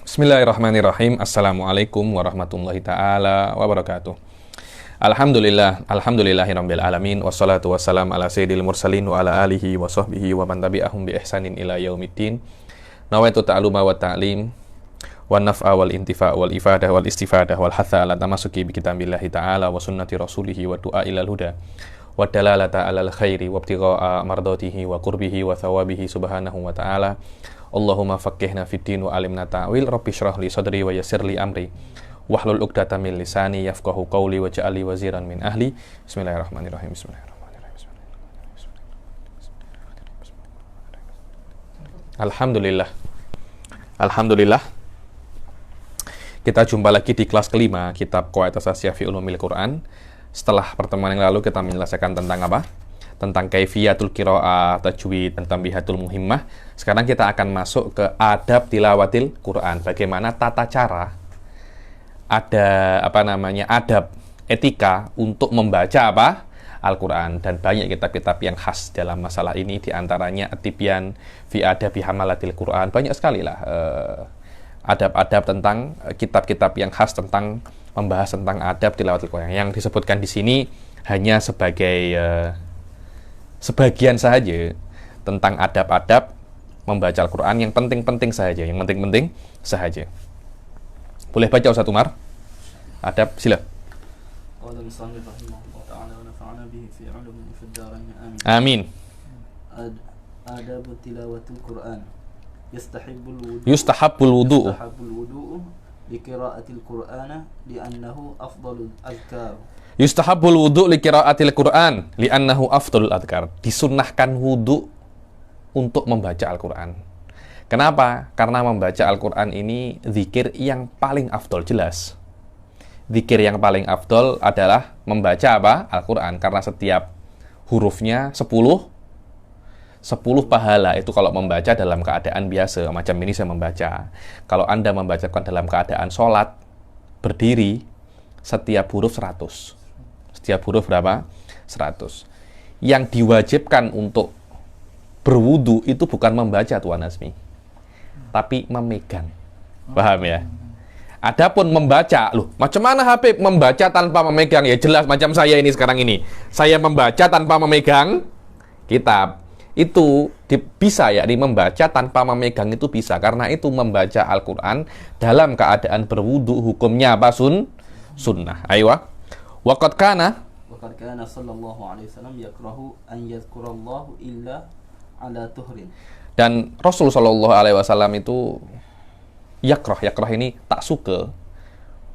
Bismillahirrahmanirrahim. Assalamualaikum warahmatullahi ta'ala wabarakatuh. Alhamdulillahirabbil alamin, wassalatu wassalam ala sayyidil mursalin wa ala alihi wa sahbihi wa man tabi'ahum bi ihsanin ila yaumiddin. Nawaitu ta'aluma wa ta'lim wa naf'a wal intifa' wal ifadah wal istifadah wal hatha ala tamasuki bi kitabillahi ta'ala wa sunnati rasulihi wa du'a ilal huda wa dalalata alal khairi wa ibtigha'a mardatihi wa qurbihi wa thawabihi subhanahu wa ta'ala. Allahumma faqqihna fid din wa alimna ta'wil. Rabbi shrah li sadri wa yassir li amri wahlul 'uqdatam min lisani yafqahu qawli waj'al li waziran min ahli. Bismillahirrahmanirrahim. Alhamdulillah. Alhamdulillah. Kita jumpa lagi di kelas kelima kitab Qawaid Asasiyah fi Ulumil Quran. Setelah pertemuan yang lalu kita menyelesaikan tentang apa? Tentang kaifiyatul qiraah, tajwid, dan tambihatul muhimmah. Sekarang kita akan masuk ke adab tilawatil Quran. Bagaimana tata cara, ada adab, etika untuk membaca apa? Al-Quran. Dan banyak kitab-kitab yang khas dalam masalah ini, diantaranya At-Tibyan fi adabi hamalatil Quran. Banyak sekali lah adab-adab tentang kitab-kitab yang khas tentang membahas tentang adab tilawatil Quran. Yang disebutkan di sini hanya sebagai sebagian saja tentang adab-adab membaca Al-Quran yang penting-penting saja, Boleh baca Ustaz Umar? Adab, sila. Amin. Adab tilawatul Quran. Yustahabbul wudu'u li qira'atil Qur'ana li'annahu afdalul azkar. Yustahabbul wudu' li qira'atil Qur'an li'annahu afdalul adhkar. Disunnahkan wudu' untuk membaca Al-Quran. Kenapa? Karena membaca Al-Quran ini zikir yang paling afdol, jelas. Zikir yang paling afdol adalah membaca apa? Al-Quran. Karena setiap hurufnya 10 pahala. Itu kalau membaca dalam keadaan biasa. Macam ini saya membaca. Kalau Anda membacakan dalam keadaan sholat, berdiri, setiap huruf 100. Setiap huruf berapa? 100. Yang diwajibkan untuk berwudu itu bukan membaca, Tuan Azmi, tapi memegang. Paham ya? Adapun membaca, loh, macam mana Habib membaca tanpa memegang? Ya jelas macam saya ini sekarang ini. Saya membaca tanpa memegang kitab. Itu bisa ya, membaca tanpa memegang itu bisa. Karena itu membaca Al-Quran dalam keadaan berwudu hukumnya apa? Sunnah. Aywa. Waqad kana sallallahu alaihi wasallam yakrahu an yadhkurallahu illa ala tuhrin. Dan Rasul sallallahu alaihi wasallam itu yakrah ini tak suka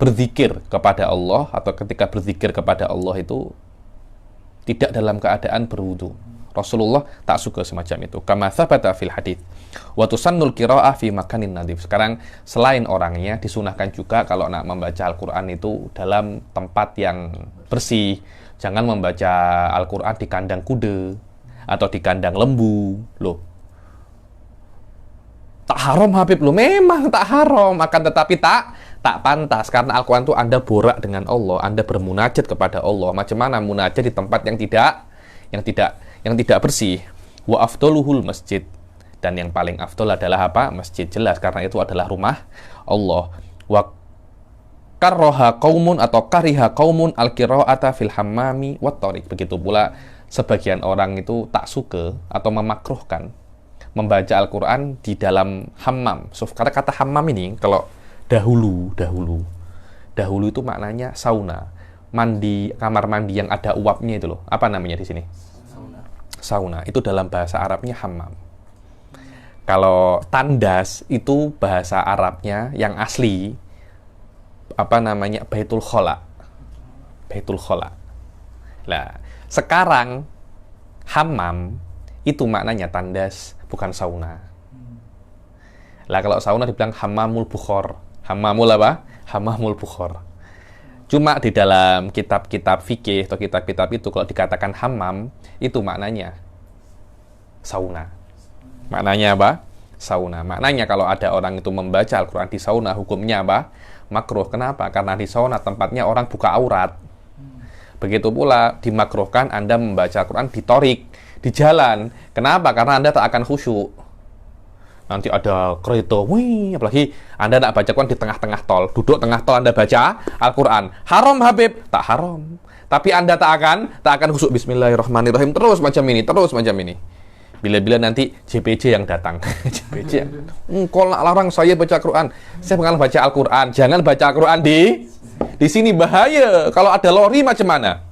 berzikir kepada Allah, atau ketika berzikir kepada Allah itu tidak dalam keadaan berwudu. Rasulullah tak suka semacam itu. Kama tsabata fil hadits. Wa tusannul qiraa'ah fi makanin nadhif. Sekarang selain orangnya disunahkan juga kalau nak membaca Al-Qur'an itu dalam tempat yang bersih. Jangan membaca Al-Qur'an di kandang kuda atau di kandang lembu. Loh. Tak haram Habib, loh, memang tak haram, akan tetapi tak pantas karena Al-Qur'an itu Anda borak dengan Allah, Anda bermunajat kepada Allah. Macam mana munajat di tempat yang tidak bersih? Wa afdaluhul masjid, dan yang paling afdal adalah apa? Masjid, jelas, karena itu adalah rumah Allah. Wa karroha qaumun atau kariha qaumun al-qira'ata fil hammami wat tariq. Begitu pula sebagian orang itu tak suka atau memakruhkan membaca Al-Quran di dalam hammam. So, kata hammam ini kalau dahulu itu maknanya sauna, mandi, kamar mandi yang ada uapnya itu loh. Apa namanya di sini? Sauna. Itu dalam bahasa Arabnya hammam. Kalau tandas itu bahasa Arabnya yang asli Baitul Khala. Nah, sekarang hammam itu maknanya tandas, bukan sauna. Lah kalau sauna dibilang hammamul bukhor. Hammamul apa? Hammamul bukhor. Cuma di dalam kitab-kitab fikih atau kitab-kitab itu kalau dikatakan hammam itu maknanya sauna. Maknanya apa? Sauna. Maknanya kalau ada orang itu membaca Al-Quran di sauna, hukumnya apa? Makruh. Kenapa? Karena di sauna tempatnya orang buka aurat. Begitu pula dimakruhkan Anda membaca Al-Quran di torik, di jalan. Kenapa? Karena Anda tak akan khusyuk. nanti ada kereta, wih, apalagi Anda nak baca Quran di tengah-tengah tol, duduk tengah tol Anda baca Al-Quran, haram Habib? Tak haram. Tapi Anda tak akan khusyuk Bismillahirrahmanirrahim terus macam ini. Bila-bila nanti JPJ yang datang. JPJ yang, kau larang saya baca Quran. Saya pengen baca Al-Quran. Jangan baca Al-Quran di sini, bahaya. Kalau ada lori macam mana?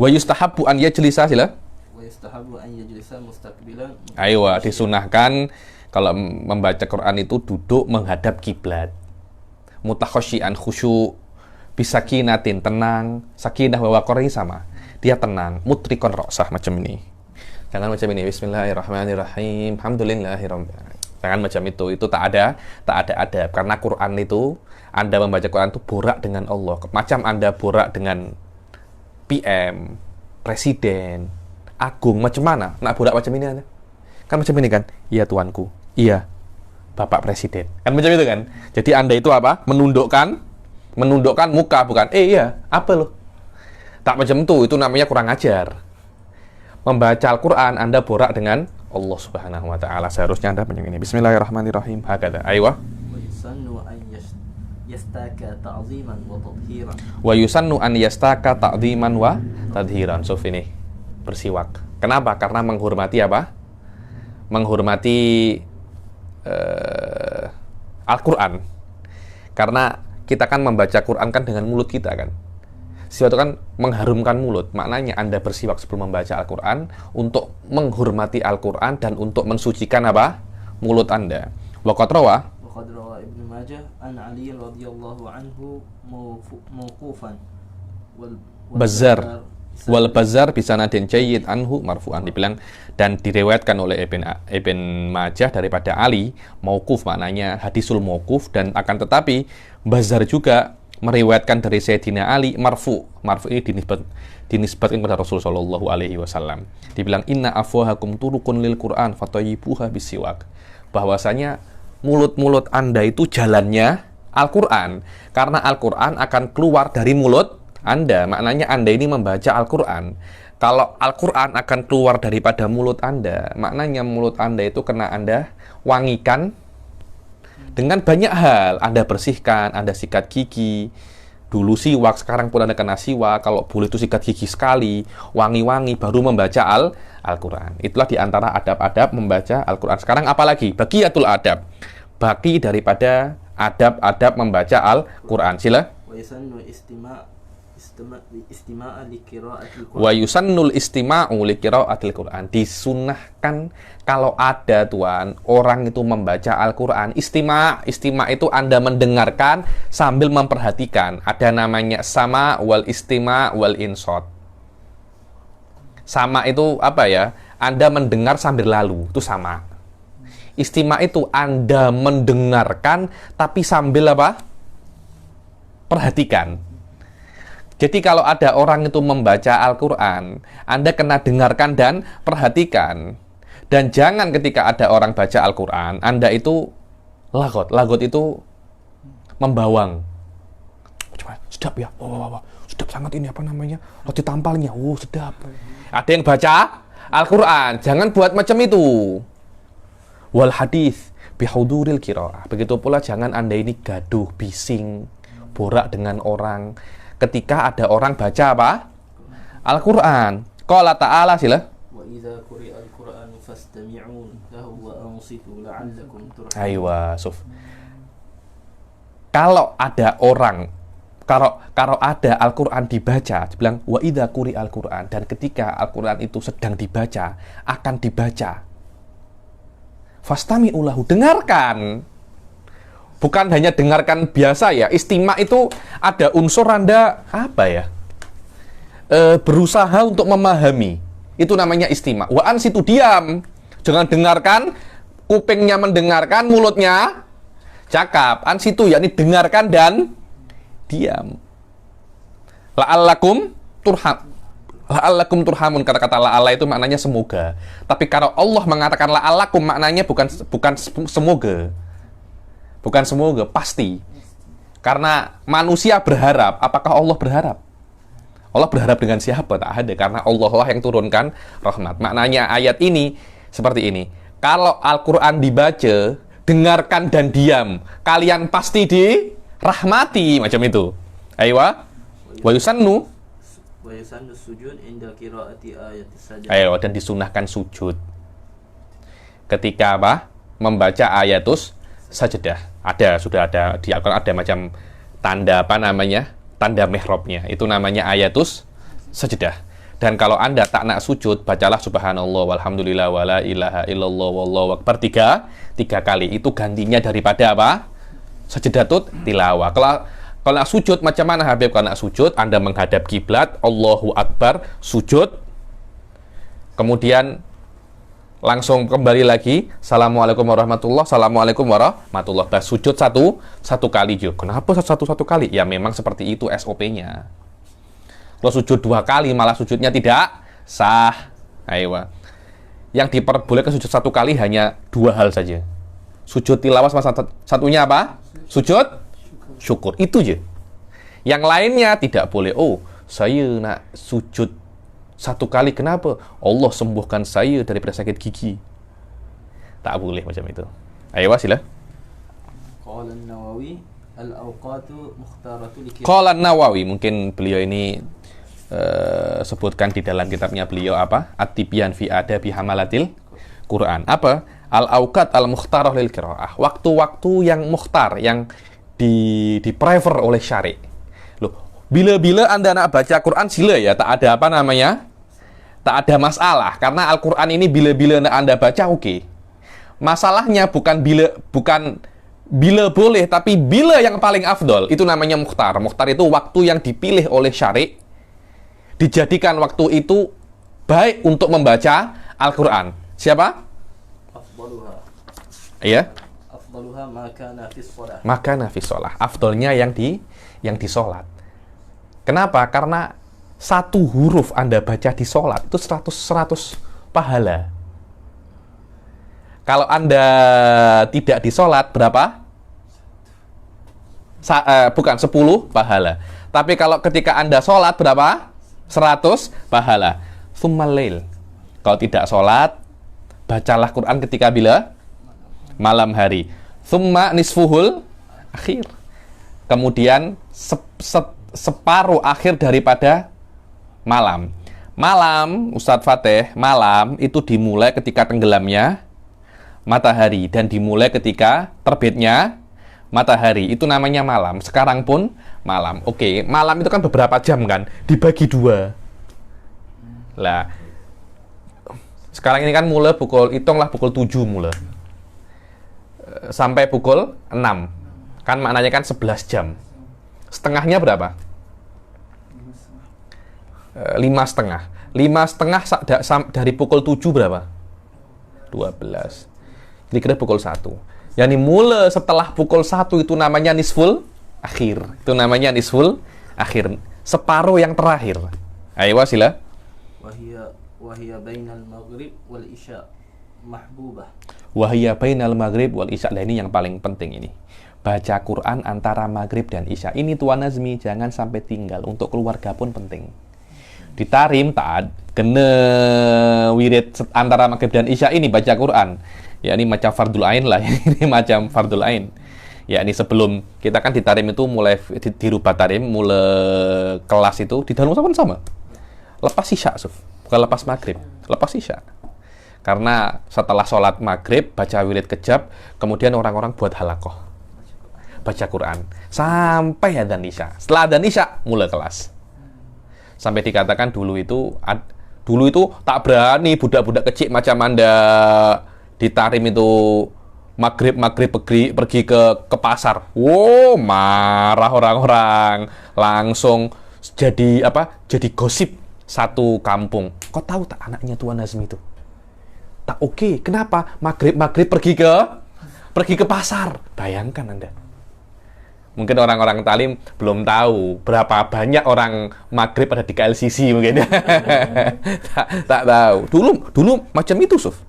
Wa yustahabbu an yajlisa sila. Wa yustahabbu an yajlisa mustaqbilan. Ayo, disunahkan kalau membaca Quran itu duduk menghadap kiblat. Mutakhasyian khusyuk, bisakinatin tenang, sakinah wa waqari sama. Dia tenang, mutrikon ra'sah macam ini. Jangan macam ini. Bismillahirrahmanirrahim. Alhamdulillahirabbil alamin. Jangan macam itu tak ada adab. Karena Quran itu, Anda membaca Quran itu borak dengan Allah. Macam Anda borak dengan PM, presiden, agung, macam mana? Nak borak macam ini Anda? Kan macam ini kan? Iya tuanku. Iya, Bapak Presiden. Kan macam itu kan? Jadi Anda itu apa? Menundukkan muka, bukan iya, apa loh? Tak macam itu namanya kurang ajar. Membaca Al-Quran Anda borak dengan Allah Subhanahu wa taala. Seharusnya Anda macam ini. Bismillahirrahmanirrahim. Hakada. Aywa. Wa yusannu an yastaka ta'ziman wa tadhiran. Wa yusannu an yastaka ta'ziman wa tadhiran. So ini bersiwak. Kenapa? Karena menghormati apa? Menghormati Al-Quran. Karena kita kan membaca Quran kan dengan mulut kita kan. Siwak itu kan mengharumkan mulut. Maknanya Anda bersiwak sebelum membaca Al-Quran untuk menghormati Al-Quran dan untuk mensucikan apa? Mulut Anda. Waqad rawa Ibnu Majah an Ali radhiyallahu anhu mauqufan wal Bazzar bisanadin jayyid anhu marfu'an, dibilang dan diriwayatkan oleh Ibn Majah daripada Ali mauquf, maknanya hadisul mauquf, dan akan tetapi Bazzar juga meriwayatkan dari Sayyidina Ali marfu. Marfu ini dinisbatkan kepada Rasul sallallahu alaihi wasallam. Dibilang inna afwahakum turukun lil Qur'an fatayyibuha bisiwak. Bahwasanya mulut-mulut Anda itu jalannya Al-Qur'an. Karena Al-Qur'an akan keluar dari mulut Anda. Maknanya Anda ini membaca Al-Qur'an. Kalau Al-Qur'an akan keluar daripada mulut Anda, maknanya mulut Anda itu kena Anda wangikan dengan banyak hal. Anda bersihkan, Anda sikat gigi. Dulu siwak, sekarang pun Anda kena siwak. Kalau boleh itu sikat gigi sekali, wangi-wangi, baru membaca Al-Quran. Itulah diantara adab-adab membaca Al-Quran. Sekarang apalagi? Baqiyatul adab. Baki daripada adab-adab membaca Al-Quran. Sila. Wa yusannul istima'u li qira'atil Qur'an. Disunahkan kalau ada tuan orang itu membaca Al-Qur'an, istima' itu Anda mendengarkan sambil memperhatikan. Ada namanya sama wal istima' wal insot. Sama itu apa ya? Anda mendengar sambil lalu, itu sama. Istima' itu Anda mendengarkan tapi sambil apa? Perhatikan. Jadi kalau ada orang itu membaca Al-Quran, Anda kena dengarkan dan perhatikan. Dan jangan ketika ada orang baca Al-Quran, Anda itu lagot. Lagot itu membawang. Coba, sedap ya. Sedap sangat ini apa namanya? Roti tampalnya. Sedap. Ada yang baca Al-Quran, jangan buat macam itu. Wal hadis bihuduril qiraah. Begitu pula jangan Anda ini gaduh, bising, borak dengan orang ketika ada orang baca apa? Al-Quran. Qala ta'ala sila. Wa idza quri'al Qur'anu fastami'u lahu wa ansitu la'allakum turhamun. Aywa, Suf. Kalau ada orang, kalau ada Al-Quran dibaca, dibilang wa idza quri'al Qur'an, dan ketika Al-Quran itu sedang dibaca, akan dibaca. Fastami'u lahu, dengarkan. Bukan hanya dengarkan biasa ya. Istima' itu ada unsur Anda apa ya? Berusaha untuk memahami. Itu namanya istima'. Wa ansitu, diam. Jangan dengarkan, kupingnya mendengarkan, mulutnya cakap. Ansitu yakni dengarkan dan diam. La'allakum turhamun. Kata-kata la'alla itu maknanya semoga. Tapi kalau Allah mengatakan la'allakum, maknanya bukan semoga. Bukan semoga, pasti. Karena manusia berharap, apakah Allah berharap? Allah berharap dengan siapa? Tak ada, karena Allah lah yang turunkan rahmat. Maknanya ayat ini seperti ini. Kalau Al-Quran dibaca, dengarkan dan diam, kalian pasti dirahmati, macam itu. Aywa, wa yusannu, sujud inda qiraati ayati sajadah. ayo, dan disunahkan sujud ketika apa? Membaca ayatus sajadah. Sudah ada di Al-Quran, ada macam tanda apa namanya? Tanda mihrabnya. Itu namanya ayatus sajadah. Dan kalau Anda tak nak sujud, bacalah subhanallah walhamdulillah wala ilaha illallah wallahu akbar tiga kali. Itu gantinya daripada apa? Sajadatut tilawah. Kalau nak sujud, macam mana Habib? Kalau nak sujud, Anda menghadap kiblat, Allahu Akbar, sujud, kemudian langsung kembali lagi, Assalamualaikum warahmatullah, Assalamualaikum warahmatullah. Bah, sujud satu kali juga. Kenapa satu kali? Ya memang seperti itu SOP-nya. Kalau sujud 2 kali, malah sujudnya tidak sah. Ayo. Yang diperbolehkan sujud 1 kali hanya 2 hal saja. Sujud tilawah sama satunya apa? Sujud syukur. Itu aja. Yang lainnya tidak boleh. Oh, saya nak sujud 1 kali. Kenapa? Allah sembuhkan saya daripada sakit gigi. Tak boleh macam itu. Ayo, sila. Qala an-Nawawi al-awqatu mukhtaratu li Qala an-Nawawi, mungkin beliau ini sebutkan di dalam kitabnya beliau apa? At-Tibyan fi Adabi Hamalatil Quran. Apa? Al-awqat al-mukhtarah lil qiraah. Waktu-waktu yang mukhtar, yang di-prefer oleh syari. Loh, bila-bila Anda nak baca Quran sila ya, tak ada apa namanya? Tak ada masalah, karena Al-Quran ini bila-bila Anda baca oke. Masalahnya bukan bila boleh, tapi bila yang paling afdol, itu namanya mukhtar. Mukhtar itu waktu yang dipilih oleh syari, dijadikan waktu itu baik untuk membaca Al-Quran. Siapa? afdaluha. Iya. Afdaluha ma kana fi shalah. Maka nafis sholah. Afdolnya yang di sholat. Kenapa? Karena 1 huruf Anda baca di sholat itu 100 pahala. Kalau Anda tidak di sholat, berapa? Bukan 10 pahala. Tapi kalau ketika Anda sholat, berapa? 100 pahala. Tsummal lail. Kalau tidak sholat, bacalah Quran ketika bila? Malam hari. Tsumma nisfuhul akhir. Kemudian separuh akhir daripada malam. Malam, Ustadz Fateh, malam itu dimulai ketika tenggelamnya matahari dan dimulai ketika terbitnya matahari. Itu namanya malam. Sekarang pun malam. Oke, malam itu kan beberapa jam kan, dibagi 2. Lah, sekarang ini kan mulai hitunglah pukul 7 mulai. Sampai pukul 6. Kan maknanya kan 11 jam. Setengahnya berapa? 5,5. 5,5 dari pukul 7 berapa? 12. Kira-kira pukul 1. Yani mulai setelah pukul 1 itu namanya nisful akhir. Itu namanya nisful akhir. Separuh yang terakhir. Ayo sila. Wahia bainal maghrib wal isya mahbubah. Wahia bainal maghrib wal isya. Nah, ini yang paling penting ini. Baca Quran antara maghrib dan isya. Ini Tuan Nazmi, jangan sampai tinggal. Untuk keluarga pun penting. Ditarim tak kena wirid antara maghrib dan isya ini baca Quran. Ya ini macam fardul ain lah. Ini macam fardul ain. Ya ini sebelum kita kan ditarim itu mulai dirubah tarim, mulai kelas itu di dalam sama. Lepas isya, bukan lepas maghrib, lepas isya. Karena setelah sholat maghrib baca wirid kejab, kemudian orang-orang buat halakoh baca Quran sampai adzan isya. Setelah adzan isya mulai kelas. Sampai dikatakan dulu itu tak berani budak-budak kecil macam Anda ditarim itu maghrib pergi ke pasar. Wow, marah orang-orang, langsung jadi gosip satu kampung. Kau tahu tak anaknya Tuan Nazmi itu? Tak oke. Kenapa? Maghrib pergi ke pasar. Bayangkan Anda. Mungkin orang-orang talim belum tahu berapa banyak orang maghrib ada di KLCC mungkin. tak tahu. Dulu macam itu, Suf.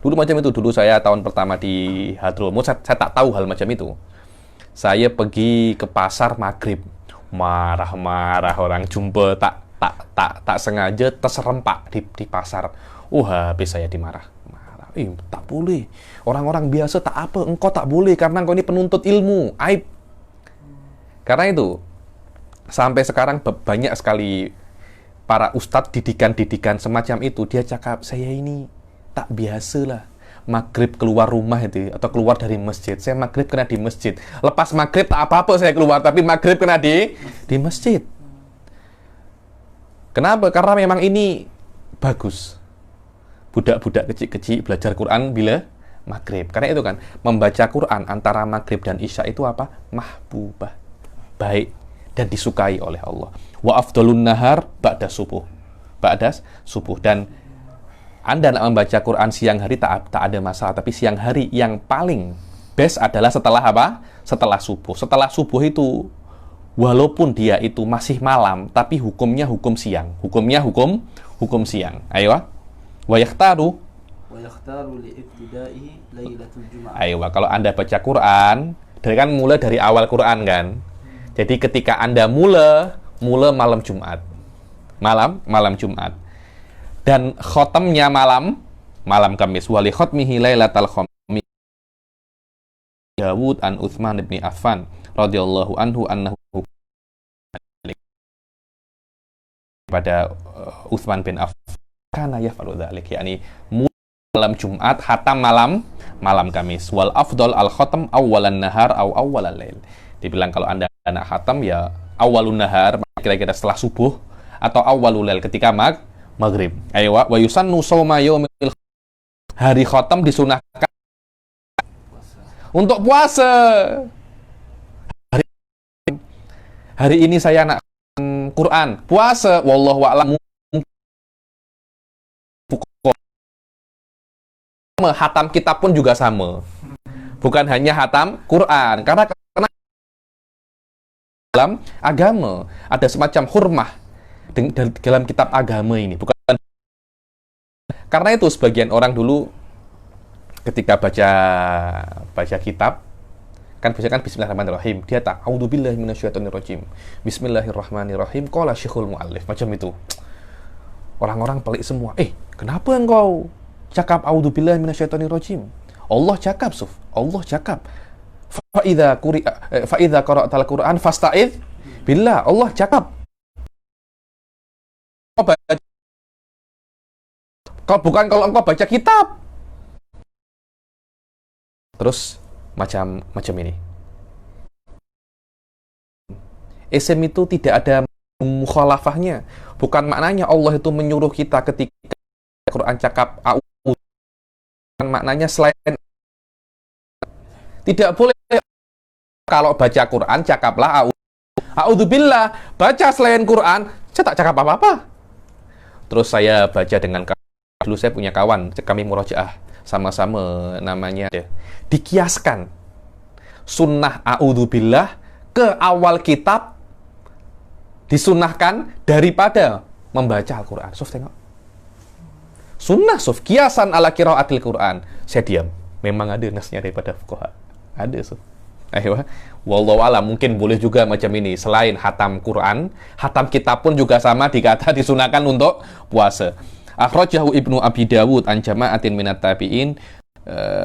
Dulu saya tahun pertama di Hadromut, saya tak tahu hal macam itu. Saya pergi ke pasar maghrib. Marah-marah orang jumpa tak sengaja terserempak di pasar. Habis saya dimarah. Marah. Tak boleh. Orang-orang biasa tak apa, engkau tak boleh karena engkau ini penuntut ilmu. Aib. Karena itu sampai sekarang banyak sekali para ustadz didikan-didikan semacam itu, dia cakap, saya ini tak biasa lah maghrib keluar rumah itu, atau keluar dari masjid. Saya maghrib kena di masjid. Lepas maghrib tak apa-apa saya keluar, tapi maghrib kena di masjid. Kenapa? Karena memang ini bagus. Budak-budak kecil-kecil belajar Quran bila maghrib. Karena itu kan, membaca Quran antara maghrib dan isya itu apa? Mahbubah. Baik dan disukai oleh Allah. Wa afdalun nahar ba'da subuh. Ba'da subuh. Dan Anda nak membaca Quran siang hari tak ada masalah, tapi siang hari yang paling best adalah setelah apa? Setelah subuh. Setelah subuh itu walaupun dia itu masih malam, tapi hukumnya hukum siang. Hukumnya hukum siang. Ayo. Wa yakhtaru li'ibtidaihi lailatul jum'ah. Ayo, kalau Anda baca Quran, mulai dari awal Quran kan. Jadi ketika Anda mula malam Jumat. Malam Jumat. Dan khotamnya malam Kamis. Wali khotmihi lailatal khamis. Dawud an Utsman bin Affan radhiyallahu anhu annahu pada Utsman bin Affan kana yaf'alu dzalik, yakni malam Jumat, khatam malam Kamis. Wal afdal al khatam awwalan nahar aw awwalal lail. Dibilang kalau Anda nak khatam ya awalun nahar, kira-kira setelah subuh, atau awalul lail ketika maghrib. Ayo, wa yusannu shauma yaumil, hari khatam disunahkan untuk puasa. Hari ini saya nak Quran, puasa, wallahu a'lam. Hatam kitab pun juga sama. Bukan hanya hatam Quran, karena dalam agama ada semacam hurmah dalam kitab agama ini. Bukan karena itu sebagian orang dulu ketika baca kitab kan bacakan bismillahirrahmanirrahim, dia tak a'udzubillahi minasyaitonirrajim, bismillahirrahmanirrahim, qala syekhul muallif, macam itu. Orang-orang pelik semua. Kenapa engkau cakap a'udzubillahi minasyaitonirrajim? Allah cakap, Suf. Allah cakap. Fa idza qara'tal Qur'an fasta'idz billah. Allah cakap. Bukan kalau engkau baca kitab. Terus macam ini. Ism itu tidak ada mukhalafahnya. Bukan maknanya Allah itu menyuruh kita ketika Quran cakap a'udzu. Maknanya selain tidak boleh kalau baca Quran cakaplah a'udzubillah. Baca selain Quran, saya tak cakap apa-apa. Terus saya baca dengan dulu saya punya kawan, kami murojaah sama-sama, namanya dikiaskan sunnah a'udzubillah ke awal kitab disunahkan daripada membaca Al-Quran. Sof, tengok. Sunnah, Sof. Kiasan ala qiraatil Quran. Saya diam. Memang ada nasnya daripada fuqaha. Ada, Sof. Ayo. Wallahu a'lam, mungkin boleh juga macam ini. Selain hatam Quran, hatam kitab pun juga sama dikata disunahkan untuk puasa. Akhrajahu Ibnu Abi Dawud an jama'atin minat tabi'in,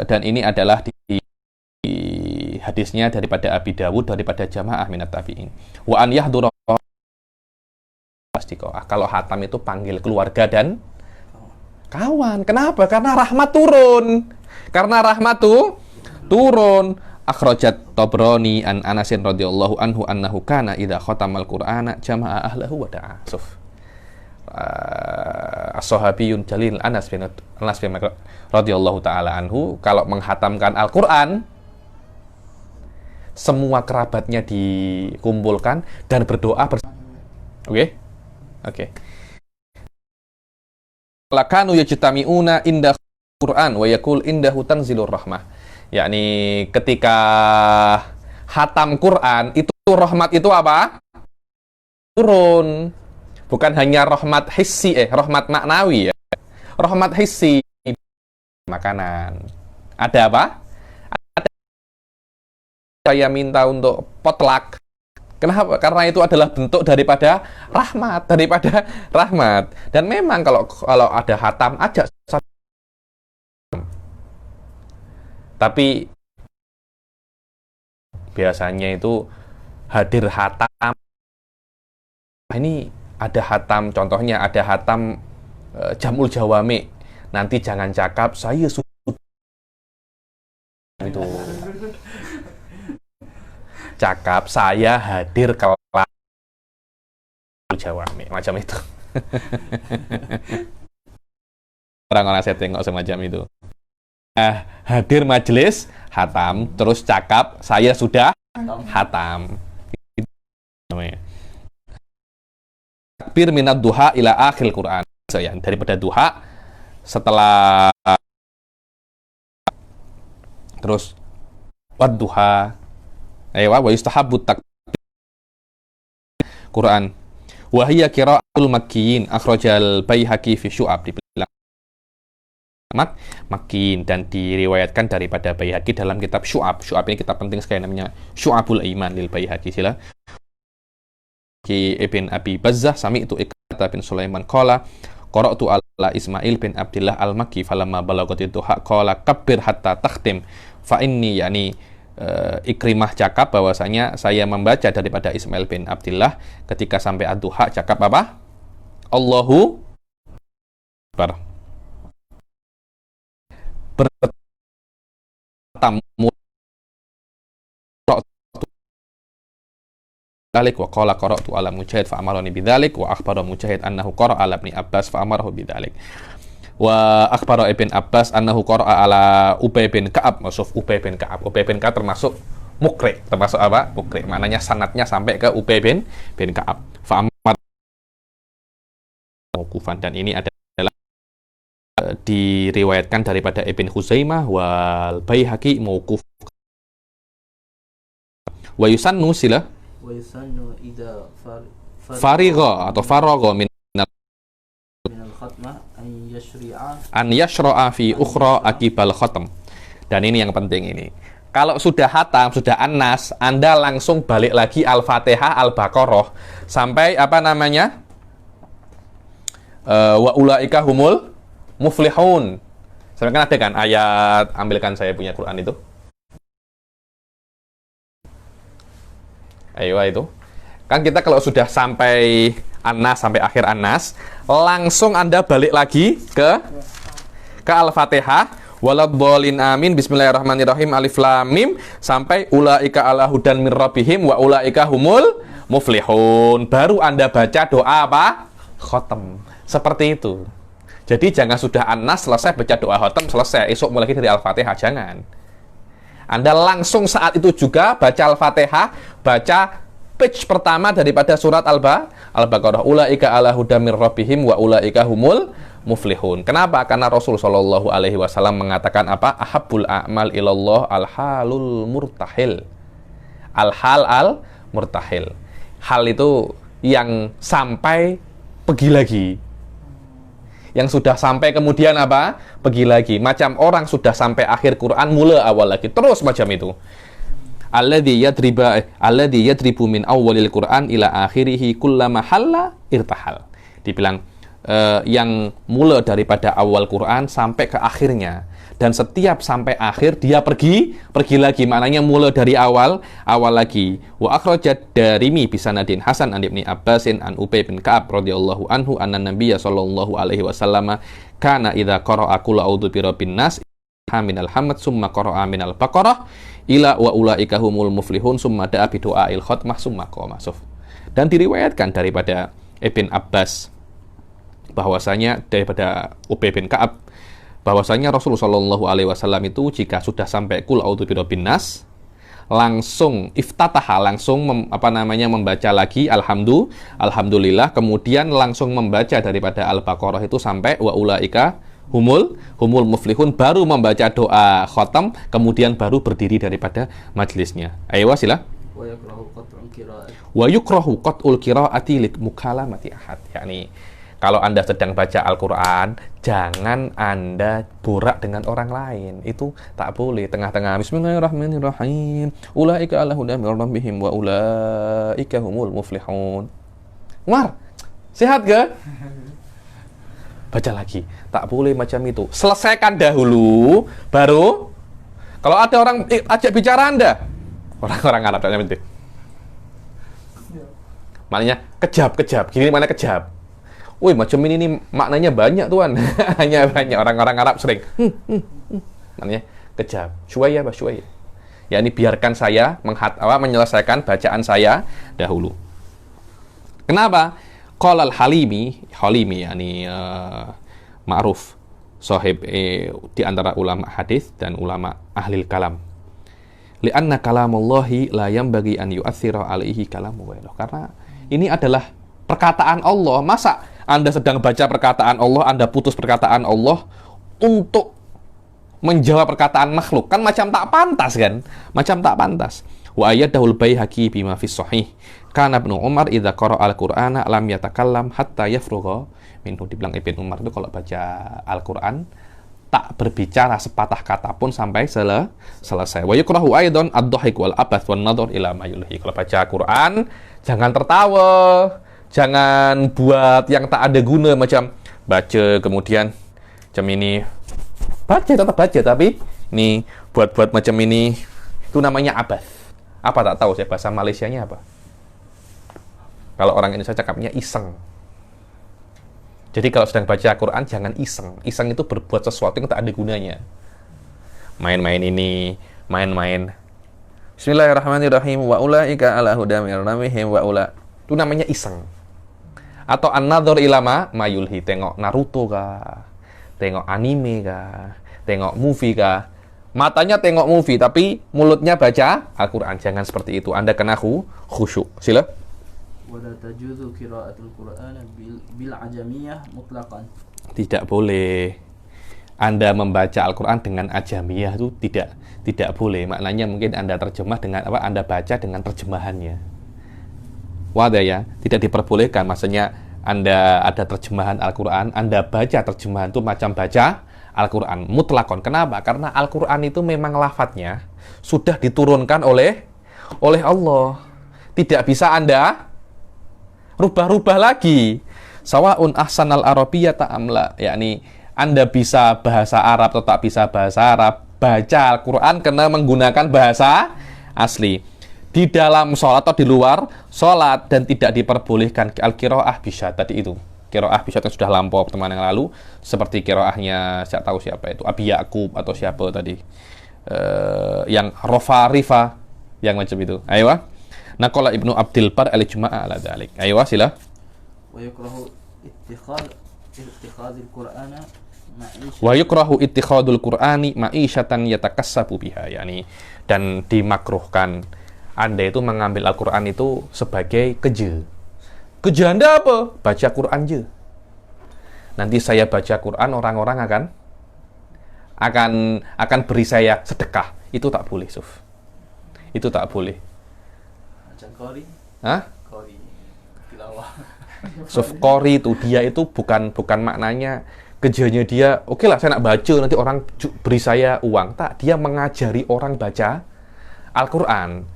dan ini adalah di hadisnya daripada Abi Dawud, daripada jamaah minat tabi'in. Wa an yahdura pasti kok. Kalau hatam itu panggil keluarga dan kawan. Kenapa? Karena rahmat turun. Karena rahmat turun. Akhrajat Tabrani an Anasin radhiyallahu anhu annahu kana idza khatamal Qur'ana jama'a ahlahu wa da'a. As-sahabiyun jalil Anas bin radhiyallahu taala anhu, kalau menghatamkan Al-Qur'an semua kerabatnya dikumpulkan dan berdoa bersama. Oke. Lakanu yajtami'una inda Qur'an wa yaqul indahu tanzilur rahmah. Yakni ketika hatam Quran itu rahmat itu apa? Turun. Bukan hanya rahmat hissi, rahmat maknawi ya. Rahmat hissi, makanan. Ada apa? Ada. Saya minta untuk potluck. Kenapa? Karena itu adalah bentuk daripada rahmat. Dan memang kalau ada hatam, ajak Tapi biasanya itu hadir hatam. Ini ada hatam, contohnya ada hatam jamul jawami. Nanti jangan cakap saya sudah itu. Cakap saya hadir kelas jawami, macam itu. Orang-orang saya tengok semacam itu. Hadir majelis hatam, terus cakap saya sudah hatam. Itu namanya. Takbir minat duha ila akhir Quran. Daripada duha setelah terus wadduha wa yustahabbu takbir Quran wa hiya qira'atul makkiyin akhrajal Baihaqi fi Syu'ab dibilang Makkiyin dan diriwayatkan daripada Baihaqi dalam kitab Syu'ab. Syu'ab ini kitab penting sekali namanya Syu'abul Iman lil Baihaqi. Sila Ki Ibn Abi Bazzah sami itu Iqata bin Sulaiman qala qara'tu ala Ismail bin Abdullah al-Makki falamma balagati duha qala kabbir hatta takhtim fa inni yani Ikrimah cakap bahwasanya saya membaca daripada Ismail bin Abdullah ketika sampai ad-duha cakap apa? Allahu Akbar. Bertamu dalik wa qala qara'tu ala Mujahid fa amarani bidzalik wa akhbara Mujahid annahu qara'a ala Ibn Abbas fa amarahu bidzalik wa akhbara Ibn Abbas annahu qara'a ala Ubay bin Ka'ab. Maksud Ubay bin Ka'ab, Ubay bin Ka'ab termasuk mukri, termasuk apa? Mukri, maknanya sanadnya sampai ke Ubay bin Ka'ab. Fa amar mauqufan, dan ini adalah diriwayatkan daripada Ibn Khuzaimah wal Baihaqi mauquf. Wa yusannu sila ويسن إذا farigha atau faragha min al-khatmah an yashra'a fi ukhra akibal khatam. Dan ini yang penting ini. Kalau sudah hatam, sudah an-nas, Anda langsung balik lagi Al-Fatihah, Al-Baqarah sampai apa namanya? Wa ulaika humul muflihun. Sampai kan ada kan ayat, ambilkan saya punya Quran itu. Ayo itu. Kan kita kalau sudah sampai An-Nas, sampai akhir An-Nas, langsung Anda balik lagi ke Al-Fatihah. Waladhdallin amin, bismillahirrahmanirrahim, alif lam mim, sampai ulaika ala hudan mir rabbihim wa ulaika humul muflihun. Baru Anda baca doa apa? Khotem. Seperti itu. Jadi jangan sudah An-Nas selesai baca doa khotem selesai, esok mulai lagi dari Al-Fatihah, jangan. Anda langsung saat itu juga baca Al-Fatihah, baca page pertama daripada surat Al-Baqarah. Ulaika ala hudamir rabbihim wa ulaika humul muflihun. Kenapa? Karena Rasul Shallallahu Alaihi Wasallam mengatakan apa? Ahabbul a'mal ilallah al-halul murtahil. Al-hal al-murtahil. Hal itu yang sampai pergi lagi. Yang sudah sampai kemudian apa? Pergi lagi. Macam orang sudah sampai akhir Quran, mula awal lagi. Terus macam itu. Alladzi yadribu min awwalil Quran ila akhirih kullama halla irtahal. Dibilang yang mula daripada awal Quran sampai ke akhirnya. Dan setiap sampai akhir dia pergi lagi, maknanya mula dari awal lagi. Wa akhrajat Darimi bi sanadin hasan an Ibnu Abbasin an Ubay bin Ka'ab radhiyallahu anhu anna Nabiyya sallallahu alaihi wasallam kana idza qara'a qul a'udzu birabbin nas minal hamd summa qara'a minal baqarah ila wa ulaika humul muflihun summa da'a bi du'ail khatmah summa qama. Dan diriwayatkan daripada Ibn Abbas bahwasanya daripada Ubay bin Ka'ab bahwasanya Rasulullah Shallallahu Alaihi Wasallam itu jika sudah sampai kul a'udzu birabbin nas langsung iftataha, langsung membaca lagi alhamdulillah, kemudian langsung membaca daripada Al-Baqarah itu sampai wa ulaika humul muflihun, baru membaca doa khotam, kemudian baru berdiri daripada majelisnya. Ayo sila. Wa yukrahu qat'ul qira'ati li mukalamati ahad. Yakni kalau Anda sedang baca Al-Quran, jangan Anda borak dengan orang lain. Itu tak boleh. Tengah-tengah, bismillahirrahmanirrahim. Ulaika ala hudan mir rabbihim wa ulaika humul muflihun. Umar, sehat ke? Baca lagi. Tak boleh macam itu. Selesaikan dahulu, baru Kalau ada orang ajak bicara Anda, orang-orang Arab namanya itu. Maknanya kejab. Gini mana kejab? Woi, macam ini nih maknanya banyak tuan. Hanya banyak orang-orang Arab sering. Maknanya kejab. Syuaya. Ya ini biarkan saya menyelesaikan bacaan saya dahulu. Kenapa? Qala al-Halimi yakni ma'ruf sahib di antara ulama hadis dan ulama ahli kalam. Li'anna kalamullahi la yanbaghi an yu'athira alaihi kalamu ghairuh. Karena ini adalah perkataan Allah. Masa Anda sedang baca perkataan Allah, Anda putus perkataan Allah untuk menjawab perkataan makhluk? Kan macam tak pantas kan? Macam tak pantas. Wa ayyadahul Baihaqi bima fis sahih. Kana Ibnu Umar idza qara'a al-Qur'ana lam yatakallam hatta yafrugha minhu. Dibilang Ibnu Umar itu kalau baca Al-Qur'an tak berbicara sepatah kata pun sampai selesai. Wa yukrahu aidan ad-dhahik wal abath wan nadhar ila ma yulhi. Kalau baca Quran jangan tertawa, jangan buat yang tak ada guna, macam baca kemudian macam ini. Tetap baca tapi ini buat macam ini, itu namanya abath. Apa tak tahu saya bahasa Malaysianya apa? Kalau orang Indonesia cakapnya iseng. Jadi kalau sedang baca Quran jangan iseng. Iseng itu berbuat sesuatu yang tak ada gunanya. Main-main ini, main-main. Bismillahirrahmanirrahim. Wa ulaika ala hudam min rabbihim wa ula. Itu namanya iseng. Atau an-nadhar ilama mayulhi, tengok Naruto kah? Tengok anime kah? Tengok movie kah? Matanya tengok movie tapi mulutnya baca Al-Qur'an. Jangan seperti itu. Anda kena khusyuk. Sila. Wala tajuzu qira'atul Qur'an bil ajamiyah mutlaqan. Tidak boleh Anda membaca Al-Qur'an dengan ajamiyah, itu tidak boleh. Maknanya mungkin Anda terjemah dengan apa? Anda baca dengan terjemahannya. Wadah ya, tidak diperbolehkan. Maksudnya Anda ada terjemahan Al-Qur'an, Anda baca terjemahan itu macam baca Al-Qur'an mutlakon. Kenapa? Karena Al-Qur'an itu memang lafadznya sudah diturunkan oleh Allah. Tidak bisa Anda rubah-rubah lagi. Sawaun ahsanal arabiyyata amla, yakni Anda bisa bahasa Arab atau tak bisa bahasa Arab, baca Al-Qur'an kena menggunakan bahasa asli. Di dalam sholat atau di luar sholat, dan tidak diperbolehkan al-qiraah bisyad tadi itu. Qiraah bisyad yang sudah lampau teman yang lalu, seperti qiraahnya saya tahu siapa itu, Abi Ya'qub atau siapa tadi, yang Rofa Rifa yang macam itu. Ayo. Naqala Ibnu Abdil Bar al-Ijma' ala dzalik. Ayo sila. Wa yukrahu ittikhadul Qur'ana ma'isha. Wa yukrahu ittikhadul Qur'ani ma'isyatan yatakassabu biha, yakni dan dimakruhkan Anda itu mengambil Al-Qur'an itu sebagai kerja. Kerja Anda apa? Baca Qur'an je. Nanti saya baca Qur'an, orang-orang akan beri saya sedekah. Itu tak boleh, Suf. Itu tak boleh. Macam qari. Hah? Qari. Tilawah. Suf qori itu dia itu bukan maknanya kerjanya dia, oke lah saya nak baca nanti orang beri saya uang. Tak, dia mengajari orang baca Al-Qur'an.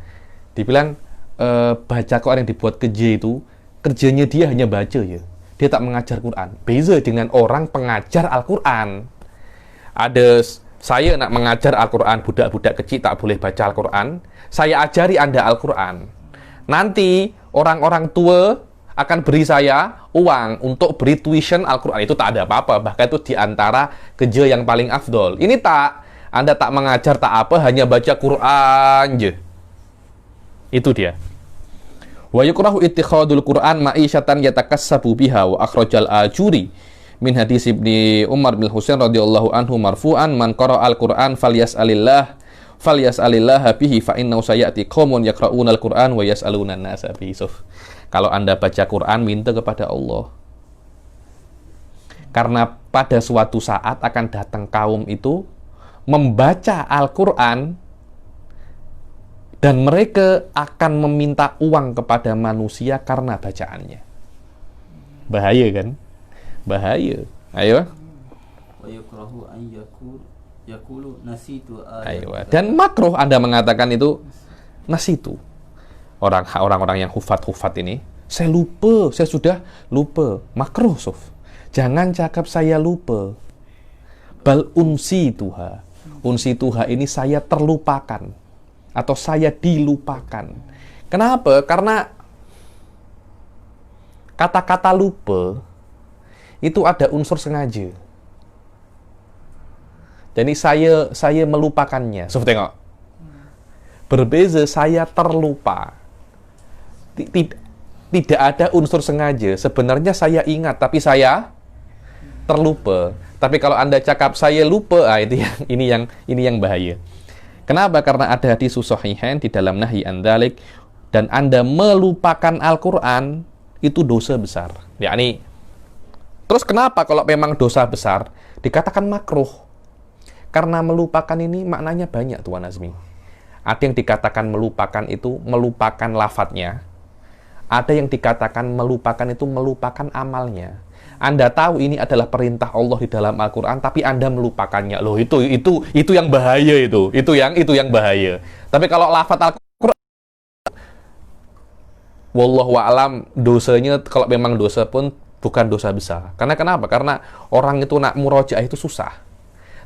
Dibilang baca Quran yang dibuat kerja itu, kerjanya dia hanya baca ya. Dia tak mengajar Quran. Beza dengan orang pengajar Al-Quran. Ada saya nak mengajar Al-Quran, budak-budak kecil tak boleh baca Al-Quran. Saya ajari Anda Al-Quran. Nanti orang-orang tua akan beri saya uang untuk beri tuition Al-Quran. Itu tak ada apa-apa. Bahkan itu diantara kerja yang paling afdol. Ini tak, Anda tak mengajar tak apa, hanya baca Quran je. Itu dia. Wa yukrahu ittikhadul Qur'an ma'isyatan yatakassabu biha wa akhrajal Ajuri min hadis Ibni Umar bin Husain radhiyallahu anhu marfu'an man qara'al Qur'an falyas'alillah bihi fa innahu sayati qaumun yaqra'unal Qur'an wa yas'aluna an-nasa bihi. Kalau Anda baca Quran, minta kepada Allah. Karena pada suatu saat akan datang kaum itu membaca Al-Quran dan mereka akan meminta uang kepada manusia karena bacaannya. Bahaya kan? Bahaya. Ayo. Wa yukrahu an yaqulu nasitu ayat. Ayo. Dan makruh Anda mengatakan itu nasitu. Orang-orang yang hufat ini, saya lupa, saya sudah lupa. Makruh, Suf. Jangan cakap saya lupa. Bal unsi tuha Unsituha ini saya terlupakan atau saya dilupakan. Kenapa? Karena kata-kata lupa itu ada unsur sengaja. Jadi saya melupakannya. So, tengok. Berbeza saya terlupa. Tidak ada unsur sengaja. Sebenarnya saya ingat, tapi saya terlupa. Tapi kalau Anda cakap saya lupa, ini yang bahaya. Kenapa? Karena ada hadis sahihain di dalam nahyi an dzalik, dan Anda melupakan Al-Qur'an itu dosa besar. Yakni, terus kenapa kalau memang dosa besar dikatakan makruh? Karena melupakan ini maknanya banyak, Tuan Azmi. Ada yang dikatakan melupakan itu melupakan lafadznya. Ada yang dikatakan melupakan itu melupakan amalnya. Anda tahu ini adalah perintah Allah di dalam Al-Quran, tapi Anda melupakannya. Loh, itu yang bahaya itu. Itu yang bahaya. Tapi kalau lafadz Al-Quran, wallahu a'lam, dosanya kalau memang dosa pun bukan dosa besar. Karena kenapa? Karena orang itu nak murojaah itu susah.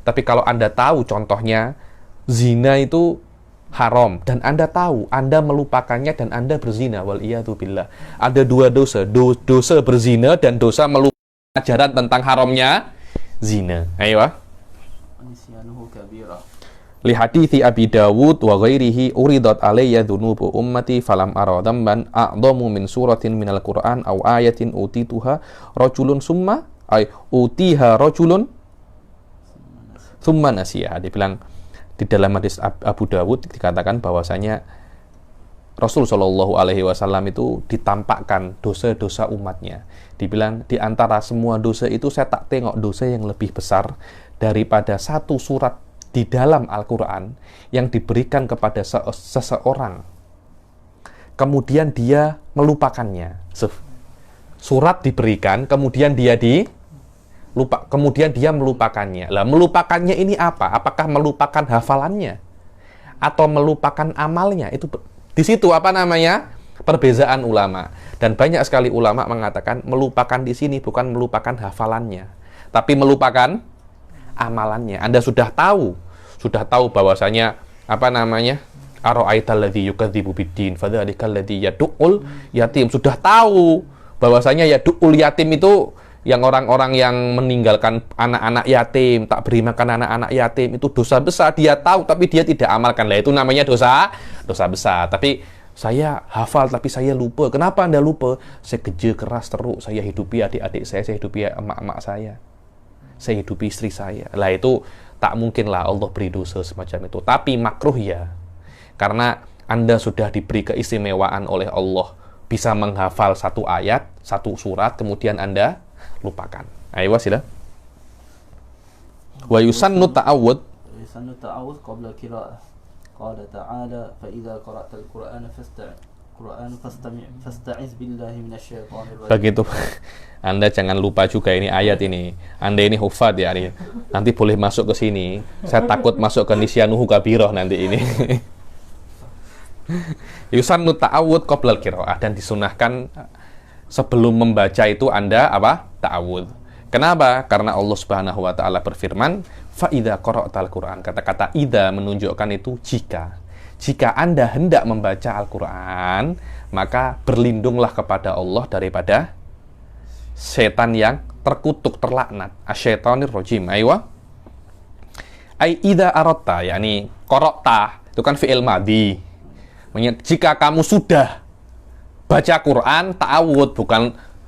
Tapi kalau Anda tahu contohnya zina itu haram dan Anda tahu, Anda melupakannya dan Anda berzina, waliyadzubillah. Ada dua dosa, dosa berzina dan dosa melupakan ajaran tentang haramnya zina. Ayo. Nisyanuhu kabirah. Li hadithi Abi Dawud wa ghairihi uridat alayya dhunubu ummati falam ara dhanban a'dhamu min suratin minal Qur'an aw ayatin utituha rajulun summa ay utiha rajulun thumma nasiyah. Dia bilang di dalam hadis Abu Dawud dikatakan bahwasanya Rasul Shallallahu Alaihi Wasallam itu ditampakkan dosa-dosa umatnya. Dibilang di antara semua dosa itu saya tak tengok dosa yang lebih besar daripada satu surat di dalam Al-Quran yang diberikan kepada seseorang, kemudian dia melupakannya. Surat diberikan, kemudian dia melupakannya. Lah, melupakannya ini apa? Apakah melupakan hafalannya atau melupakan amalnya? Itu di situ perbezaan ulama. Dan banyak sekali ulama mengatakan melupakan di sini bukan melupakan hafalannya, tapi melupakan amalannya. Anda sudah tahu bahwasanya ara'aital ladzi yukadzibu biddin fadzalikal ladzi yad'ul yatim. Sudah tahu bahwasanya yad'ul yatim itu yang orang-orang yang meninggalkan anak-anak yatim, tak beri makan anak-anak yatim, itu dosa besar. Dia tahu tapi dia tidak amalkan. Lah, itu namanya dosa besar. Tapi saya hafal tapi saya lupa. Kenapa Anda lupa? Saya kerja keras terus, saya hidupi adik-adik saya hidupi emak-emak saya hidupi istri saya. Lah, itu tak mungkinlah Allah beri dosa semacam itu. Tapi makruh ya, karena Anda sudah diberi keistimewaan oleh Allah bisa menghafal satu ayat, satu surat, kemudian Anda lupakan. Ayo sila. Wa yusannu ta'awud. Yusannu ta'awud qabla qira'ah. Qala ta'ala fa idza qara'ta al-Qur'ana fasta'iz billahi minasyaitonir rajim. Begitu. Anda jangan lupa juga ini ayat ini. Anda ini hufad ya ini. Nanti boleh masuk ke sini. Saya takut masuk ke nisyanuhu kabirah nanti ini. Yusannu ta'awud qabla al-qira'ah, dan disunahkan sebelum membaca itu Anda ta'awud. Kenapa? Karena Allah Subhanahu wa taala berfirman, fa idza qara'tal Qur'an. Kata-kata idza menunjukkan itu jika. Jika Anda hendak membaca Al-Qur'an, maka berlindunglah kepada Allah daripada setan yang terkutuk, terlaknat, asyaitonir rajim. Aywa. Ai idza aratta, yakni qara'ta, itu kan fi'il madhi. Jika kamu sudah baca Quran, ta'awud,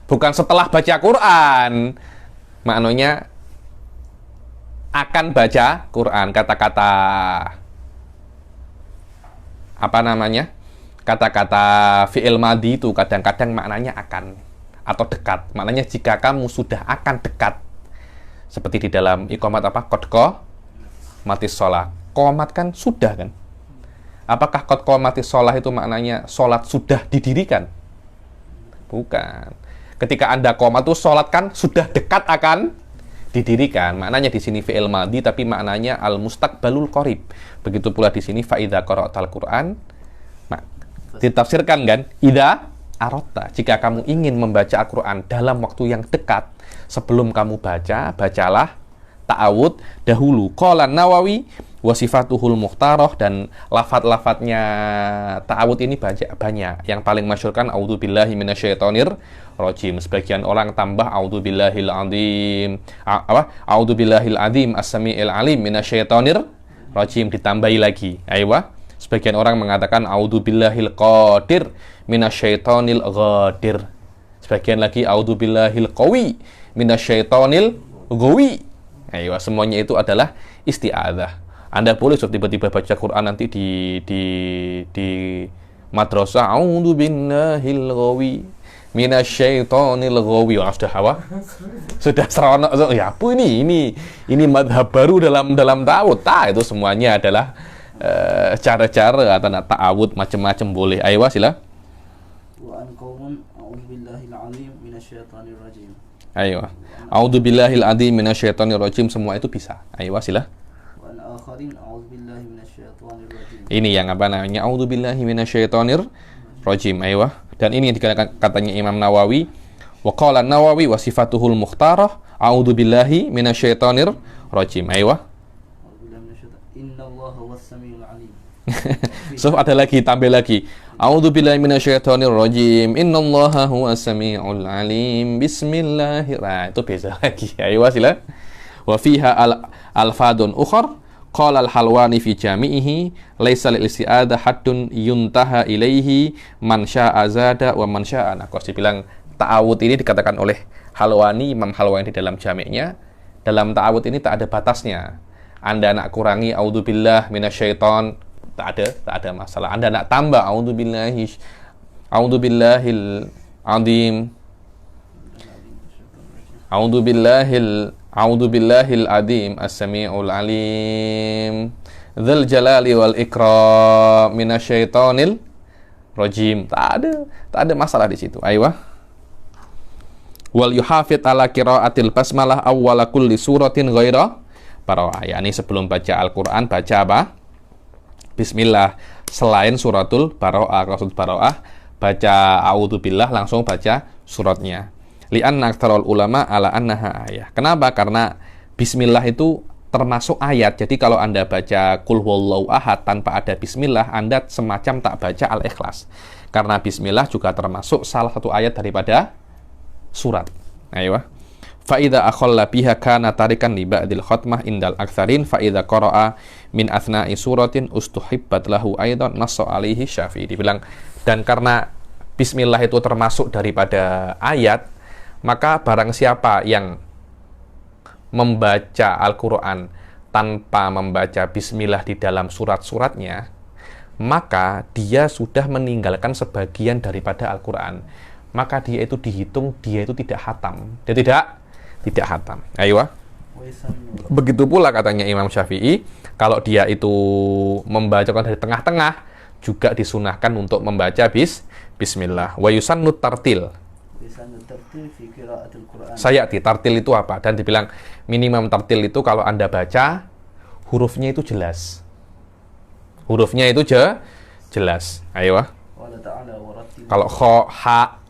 bukan setelah baca Quran. Maknanya akan baca Quran. Kata-kata kata-kata fi'il madhi itu kadang-kadang maknanya akan atau dekat. Maknanya jika kamu sudah akan dekat. Seperti di dalam iqamat qad qamatis shalah. Qomat kan sudah kan? Apakah qad qamatis shalah itu maknanya sholat sudah didirikan? Bukan. Ketika Anda qomat itu sholat kan sudah dekat akan didirikan. Maknanya di sini fi'il madhi tapi maknanya al-mustaqbalul qarib. Begitu pula di sini fa idza qara'tal Qur'an. Ditafsirkan kan? Idza aratta. Jika kamu ingin membaca Al-Qur'an dalam waktu yang dekat, sebelum kamu baca, bacalah ta'awud dahulu. Qala Nawawi Wasifatuhul mukhtaroh, dan lafat-lafatnya ta'awud ini banyak. Yang paling masyhur kan a'udzubillahi minasyaitonir rajim. Sebagian orang tambah a'udzubillahil azim, a'udzubillahil azim as-sami'il alim minasyaitonir rajim, ditambahi lagi. Aywa. Sebagian orang mengatakan a'udzubillahil qadir minasyaitonil ghadir. Sebagian lagi a'udzubillahil qawi minasyaitonil ghawi. Aywa, semuanya itu adalah isti'adzah. Anda boleh tiba-tiba baca Quran nanti di madrasah, a'udzubillahil ghawi minasyaitonil ghawi. Wah, sudah apa? Sudah seronok. Ya, apa ini madhab baru dalam ta'awud. Itu semuanya adalah cara-cara atau ta'awud macam-macam boleh. Ayo, sila. Wa an qaumun a'udzubillahil azim minasyaitonir rajim. Ayo. A'udzubillahil azim minasyaitonir rajim, semua itu bisa. Ayo, sila. Wa an akharin a'udzubillahi minasyaitonir rajim. Ini yang apa namanya? A'udzubillahi minasyaitonir rajim. Ayo. Dan ini yang dikatakan katanya Imam Nawawi. Wa qala Nawawi wa sifatuhul mukhtarah a'udzubillahi minasyaitonir rajim. Ayo. Innallaha was-sami'ul 'alim. So ada lagi, tambah lagi. A'udzubillahi minasyaitonir rajim. Innallaha huwas samiul 'alim. Bismillahirrahmanirrahim. Itu beza lagi. Ayo, sila. Wa fiha alfadun ukhar. Qala al-Halwani fi jami'ihi laisa lil isti'adah haddun yuntaha ilaihi man syaa'a zada wa man syaa'a naqas. Dibilang ta'awud ini dikatakan oleh Halwani, Imam Halwani di dalam jami'nya, dalam ta'awud ini tak ada batasnya. Anda nak kurangi a'udzubillah minasyaiton, tak ada masalah. Anda nak tambah a'udzubillahil azim, a'udzubillahil azim as-sami'ul alim dzal jalali wal ikram minasyaitonil rajim. Tak ada masalah di situ. Ayo. Wal yuhafid ala qiraatil basmalah awwala kulli suratin ghaira Baroah. Ya, ini sebelum baca Al-Qur'an baca apa? Bismillah. Selain suratul Baroah, kalau suratul Baroah baca a'udzubillah langsung baca suratnya. Li'anna aktsarul ulama ala annaha ayah. Kenapa? Karena bismillah itu termasuk ayat. Jadi kalau Anda baca Qul huwallahu ahad tanpa ada bismillah, Anda semacam tak baca Al-Ikhlas. Karena bismillah juga termasuk salah satu ayat daripada surat. Ayo. Fa idza akhalla biha kana tarikan li ba'dil khatmah indal aktsarin fa idza qara'a min athna'i suratin ustuhibbat lahu aidan nassa alaihi Syafi'i. Dibilang, dan karena bismillah itu termasuk daripada ayat, maka barang siapa yang membaca Al-Quran tanpa membaca bismillah di dalam surat-suratnya, maka dia sudah meninggalkan sebagian daripada Al-Quran. Maka dia itu dihitung, dia itu tidak khatam. Dia tidak khatam. Ayo. Begitu pula katanya Imam Syafi'i, kalau dia itu membacakan dari tengah-tengah, juga disunahkan untuk membaca bismillah. Wa yusannut tartil. Saya di tartil itu apa? Dan dibilang minimum tartil itu kalau Anda baca hurufnya itu jelas. Hurufnya itu jelas. Ayo. Kalau kha, ha,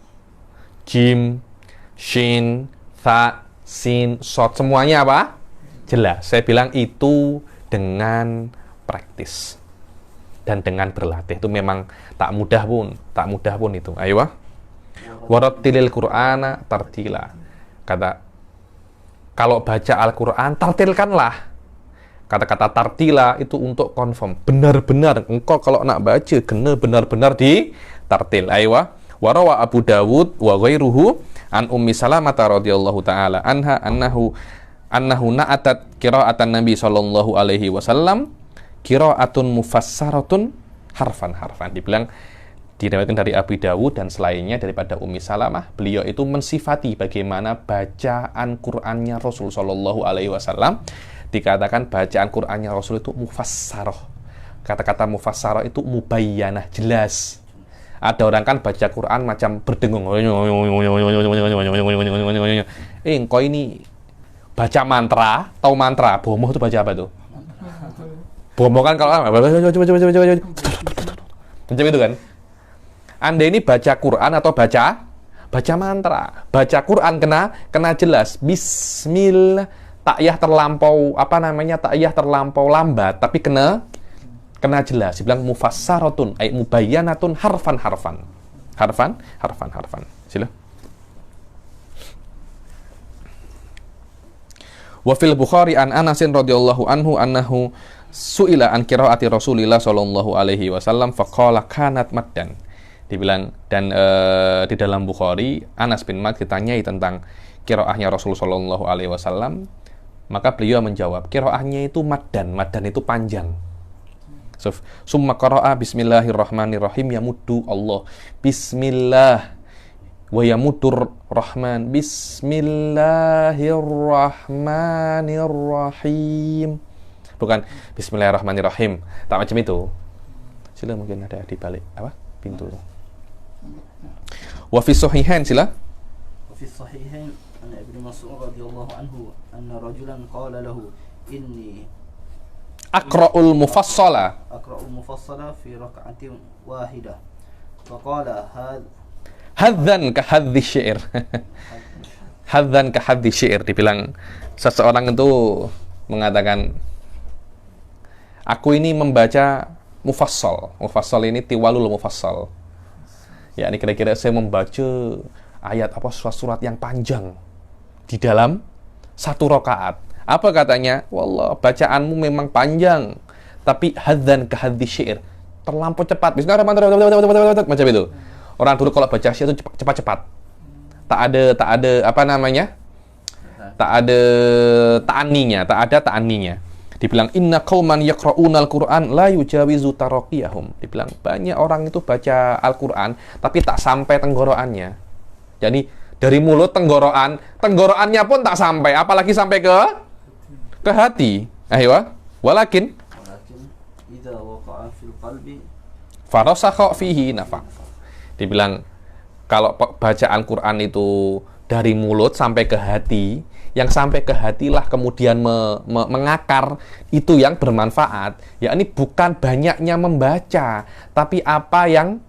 jim, shin, tha, sin, shod, semuanya apa? Jelas. Saya bilang itu dengan praktis dan dengan berlatih. Itu memang tak mudah pun itu. Ayo. Warattilil Qur'ana tartila. Kata, kalau baca Al-Quran, tartilkanlah. Kata-kata tartila itu untuk confirm. Benar-benar, engkau kalau nak baca, kena benar-benar di tartil. Aywa. Warawa Abu Dawud wa ghairuhu an Ummi Salamah radhiyallahu ta'ala anha annahu na'atat qira'atan Nabi sallallahu alaihi wasallam qira'atun mufassaratun harfan. Dibilang, diriwayatkan dari Abu Dawud dan selainnya daripada Ummi Salamah, beliau itu mensifati bagaimana bacaan Qur'annya Rasul Shallallahu Alaihi Wasallam. Dikatakan bacaan Qur'annya Rasul itu mufassarah. Kata-kata mufassarah itu mubayyanah, jelas. Ada orang kan baca Qur'an macam berdengung. Engkau ini baca mantra, tahu mantra? Bomoh itu baca apa tuh? Bomoh kan kalau macam itu kan? Anda ini baca Quran atau baca mantra? Baca Quran kena jelas. Bismillah, takyah terlampau takyah terlampau lambat tapi kena jelas. Dibilang mufassaratun ay mubayyanatun harfan. Sila. Wa fil Bukhari an Anas radhiyallahu anhu annahu su'ila an qiraati Rasulillah sallallahu alaihi wasallam faqala kanat maddan. Dibilang dan di dalam Bukhari Anas bin Malik ditanyai tentang qiraahnya Rasul sallallahu alaihi wasallam, maka beliau menjawab qiraahnya itu maddan itu panjang. Summa qara'a bismillahirrahmanirrahim yamuddu Allah bismillah wa yamuddur rahman bismillahirrahmanirrahim, bukan bismillahirrahmanirrahim, tak macam itu. Sila, mungkin ada di balik pintu. Wa fi sahihain, sila. Wa fi sahihain an Ibnu Mas'ud radhiyallahu anhu anna rajulan qala lahu inni Aqra'ul mufassala fi raka'atin wahidah. Faqala hadzan ka hadzi syair. Hadzan ka hadzi syair, dibilang seseorang itu mengatakan, aku ini membaca mufassal. Mufassal ini tiwalul mufassal. Ya, ini kira-kira saya membaca ayat surat yang panjang di dalam satu rakaat. Apa katanya? Wallah, bacaanmu memang panjang, tapi hadzan ka hadzi syair, terlampau cepat. Bismillahirrahmanirrahim macam itu. Orang dulu kalau baca syair itu cepat-cepat. Tak ada ta'aninya. Dibilang inna qauman yaqra'unal Qur'an la yujawizu taraqiyahum. Dibilang banyak orang itu baca Al-Qur'an tapi tak sampai tenggorokannya. Jadi dari mulut tenggorokannya pun tak sampai, apalagi sampai ke hati. Walakin idza waqa'a fil qalbi farasakha fihi nafaq. Dibilang kalau bacaan Quran itu dari mulut sampai ke hati, yang sampai ke hatilah kemudian mengakar, itu yang bermanfaat. Yakni bukan banyaknya membaca, tapi apa yang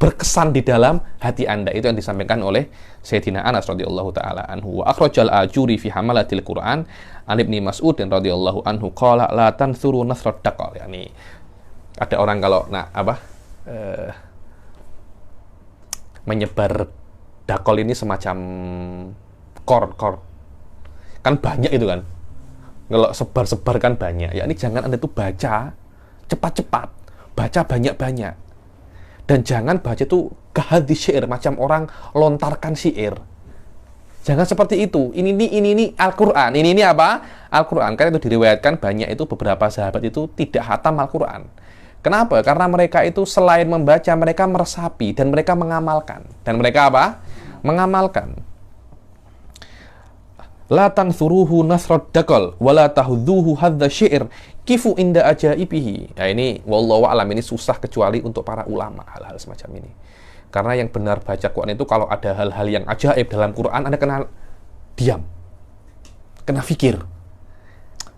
berkesan di dalam hati Anda. Itu yang disampaikan oleh Sayyidina Anas radhiyallahu taala anhu. Wa akhrajal ajuri fi hamalatil Quran an Ibni Mas'ud radhiyallahu anhu qala la tanthuru nasrat daqal. Yani ada orang kalau menyebar dakol ini semacam kor kan banyak itu kan, kalau sebar kan banyak. Ya, ini jangan Anda itu baca cepat-cepat, baca banyak-banyak, dan jangan baca itu kahadzi syair, macam orang lontarkan syair. Jangan seperti itu. Ini Al-Quran. Ini apa? Al-Quran. Karena itu diriwayatkan banyak itu beberapa sahabat itu tidak hatam Al-Quran. Kenapa? Karena mereka itu selain membaca, mereka meresapi dan mereka mengamalkan. Dan mereka apa? Mengamalkan. La tansuruhu nasrad daqal wa la tahudzuhu hadza syair kifu inda ajaibihi. Ya, ini wallahu a'lam, ini susah kecuali untuk para ulama hal-hal semacam ini. Karena yang benar baca Quran itu kalau ada hal-hal yang ajaib dalam Quran, Anda kena diam. Kena fikir.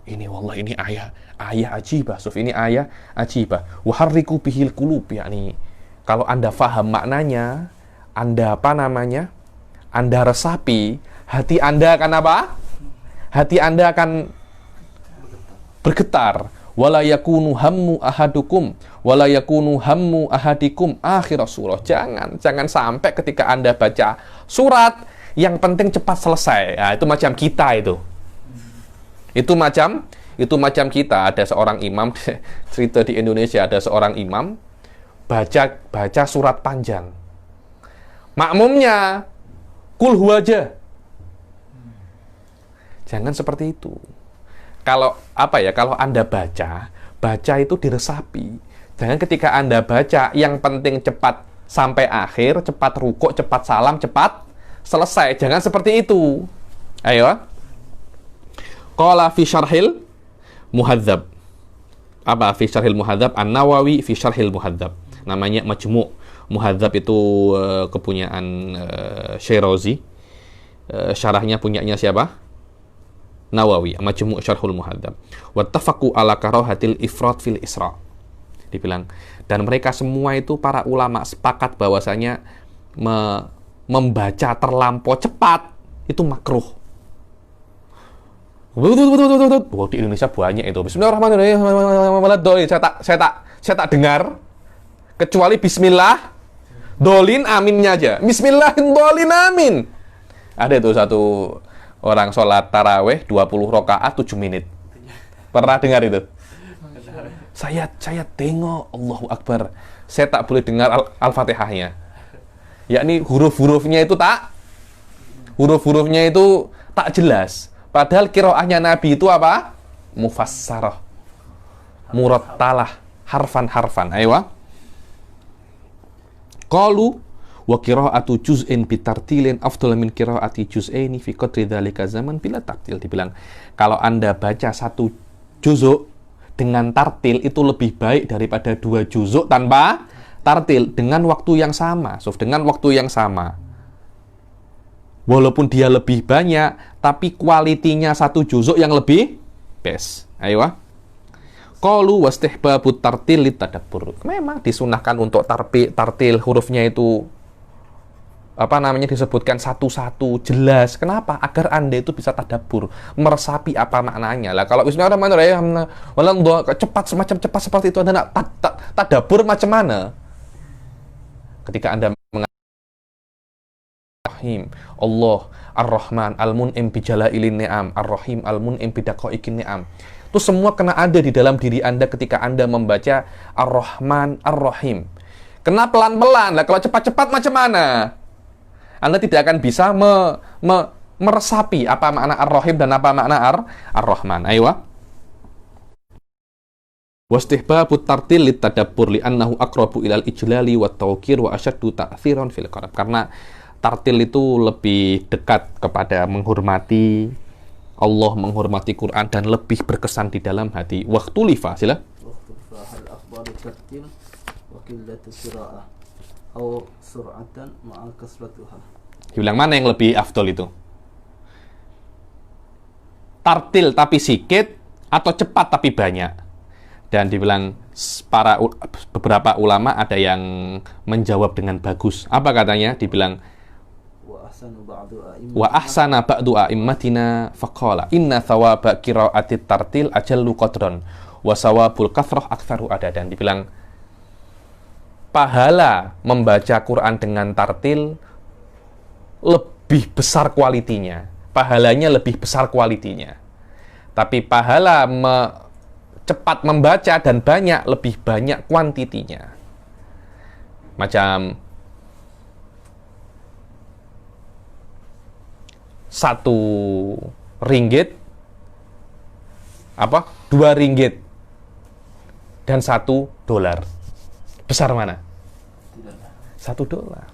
Ini wallah, ini ayat ajibah, ini ayat ajibah. Wa harriku bihil qulub, yakni kalau Anda faham maknanya, Anda Anda resapi, hati Anda akan apa? Hati Anda akan bergetar. Wala yakunu hammu ahadukum wala yakunu hammu ahadikum akhir surah. Jangan sampai ketika Anda baca surat yang penting cepat selesai. Nah, itu macam kita itu. Itu macam kita. Ada seorang imam, cerita di Indonesia, ada seorang imam baca surat panjang. Makmumnya kul huwaja. Jangan seperti itu. Kalau kalau Anda baca itu diresapi. Jangan ketika Anda baca yang penting cepat sampai akhir, cepat rukuk, cepat salam, cepat selesai. Jangan seperti itu. Ayo. Qala fi syarhil muhadzab. Apa fi syarhil muhadzab? An-Nawawi fi syarhil muhadzab. Namanya Majmu'. Muhadzab itu kepunyaan Syirazi. Syarahnya punyanya siapa? Nawawi, Majmu' Syarhul Muhadzab. Wattafaqu ala karahatil ifrat fil isra. Dibilang, dan mereka semua itu para ulama sepakat bahwasanya membaca terlampau cepat itu makruh. Wah, di Indonesia banyak itu. Bismillahirrahmanirrahim. Saya tak dengar kecuali bismillah dolin aminnya aja. Bismillahirrahmanirrahim amin. Ada itu satu orang sholat taraweh 20 rakaat 7 menit. Pernah dengar itu? Saya tengok Allahu Akbar. Saya tak boleh dengar Al-Fatihahnya. Yakni huruf-hurufnya itu tak jelas. Padahal qiraahnya Nabi itu apa? Mufassarah. Murattalah, harfan-harfan. Ayo. Qalu wa qiraatu juz'in bitartilin afdal min qiraati juz'aini fi qadri dzalika zaman bila tartil. Dibilang kalau Anda baca satu juzuk dengan tartil itu lebih baik daripada 2 juzuk tanpa tartil dengan waktu yang sama. So, dengan waktu yang sama. Walaupun dia lebih banyak, tapi kualitinya satu juzuk yang lebih best. Ayo. Qalu wastihbabut tartil litadabbur. Memang disunahkan untuk tartil hurufnya itu disebutkan satu-satu jelas. Kenapa? Agar Anda itu bisa tadabbur, meresapi apa maknanya. Lah kalau bismillahirrahmanirrahim cepat seperti itu Anda tadabbur macam mana? Ketika Anda Allah Ar-Rahman Al-Mun'im bijalailin ni'am Ar-Rahim Al-Mun'im bidaqaiqin ni'am. Itu semua kena ada di dalam diri Anda ketika Anda membaca Ar-Rahman Ar-Rahim. Kena pelan-pelan. Lah kalau cepat-cepat macam mana? Anda tidak akan bisa meresapi apa makna Ar-Rahim dan apa makna Ar-Rahman. Ayo. Wastihbabut tartil litadabbur li'annahu aqrabu ilal ijlali wat tawqir wa asyaddu ta'thiran fil qalb. Karena tartil itu lebih dekat kepada menghormati Allah, menghormati Quran dan lebih berkesan di dalam hati. Waktu lifa, sila. Waktu lifa hal afdalu tartil wa qillatu qira'ah atau sur'atan ma'a kasratuha. Dibilang mana yang lebih afdol itu? Tartil tapi sedikit atau cepat tapi banyak? Dan dibilang beberapa ulama ada yang menjawab dengan bagus. Apa katanya? Dibilang wa ahsana ba'du a'immatina faqala inna thawaba qira'atit tartil ajallu qadran wa sawabul kathrah aktsaru adadan. Dibilang pahala membaca Quran dengan tartil lebih besar kualitinya. Pahalanya lebih besar kualitinya. Tapi pahala cepat membaca dan banyak lebih banyak kuantitinya. Macam 1 ringgit 2 ringgit dan 1 dolar. Besar mana? 1 dolar.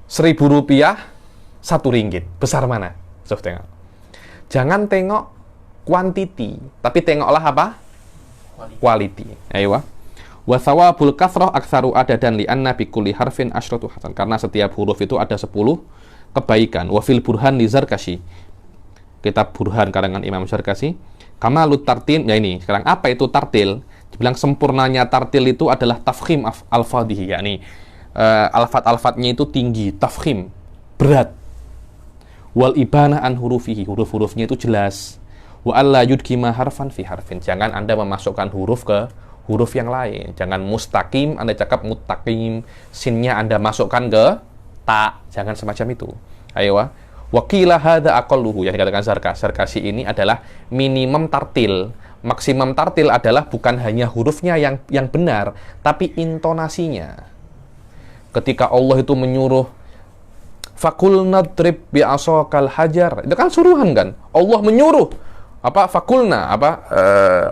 1.000 rupiah 1 ringgit. Besar mana? So, tengok. Jangan tengok quantity, tapi tengoklah apa? Quality. Ayo. Wa thawabul kathrah aktsaru adadan li anna bi kulli harfin asyratu hasan. Karena setiap huruf itu ada 10 kebaikan. Wa fil burhan li Zarkashi. Kitab Burhan karangan Imam Zarkashi. Kamalut tartil. Ya ini, sekarang apa itu tartil? Dibilang sempurnanya tartil itu adalah tafkhim al-fadhihi, yakni alfat-alfatnya itu tinggi, tafkhim, berat. Wal ibanah an hurufihi. Huruf-hurufnya itu jelas. Wa alla yudkima harfan fi harfin. Jangan Anda memasukkan huruf ke huruf yang lain. Jangan mustaqim Anda cakap muttaqim, sinnya Anda masukkan ke ta. Jangan semacam itu. Ayo. Wa qila hadza aqalluhu, yang dikatakan Zarkashi ini adalah minimum tartil. Maksimum tartil adalah bukan hanya hurufnya yang benar, tapi intonasinya. Ketika Allah itu menyuruh fakul nadrib bi'asakal hajar, itu kan suruhan kan? Allah menyuruh fakulna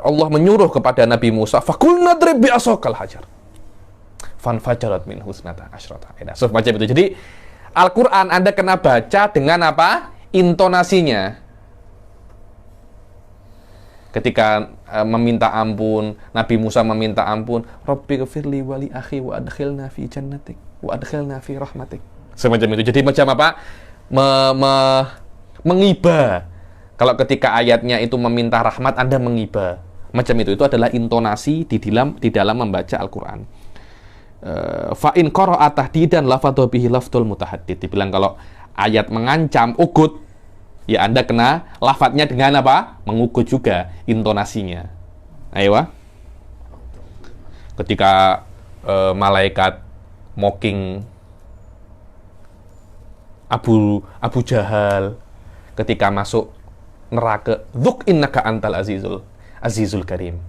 Allah menyuruh kepada Nabi Musa fakul nadrib bi'asakal hajar fanfajarat min husnata asyrata ainan. So, macam itu. Jadi Al-Qur'an Anda kena baca dengan apa? Intonasinya. Ketika meminta ampun, Nabi Musa meminta ampun, Rabbi ghfirli wa li akhi wa adkhilna fi jannatik wa adkhilna fi rahmatik. Semacam itu. Jadi macam apa? Mengiba. Kalau ketika ayatnya itu meminta rahmat, Anda mengiba. Macam itu. Itu adalah intonasi di dalam membaca Al-Qur'an. Fa in qara'a tahdidan lafadhu bihi lafdul mutahaddid. Dibilang kalau ayat mengancam ugut, Ya Anda kena lafadznya dengan apa? Mengukur juga intonasinya. Ayo. Ketika malaikat mocking Abu Jahal ketika masuk neraka, dzuk innaka antal azizul karim.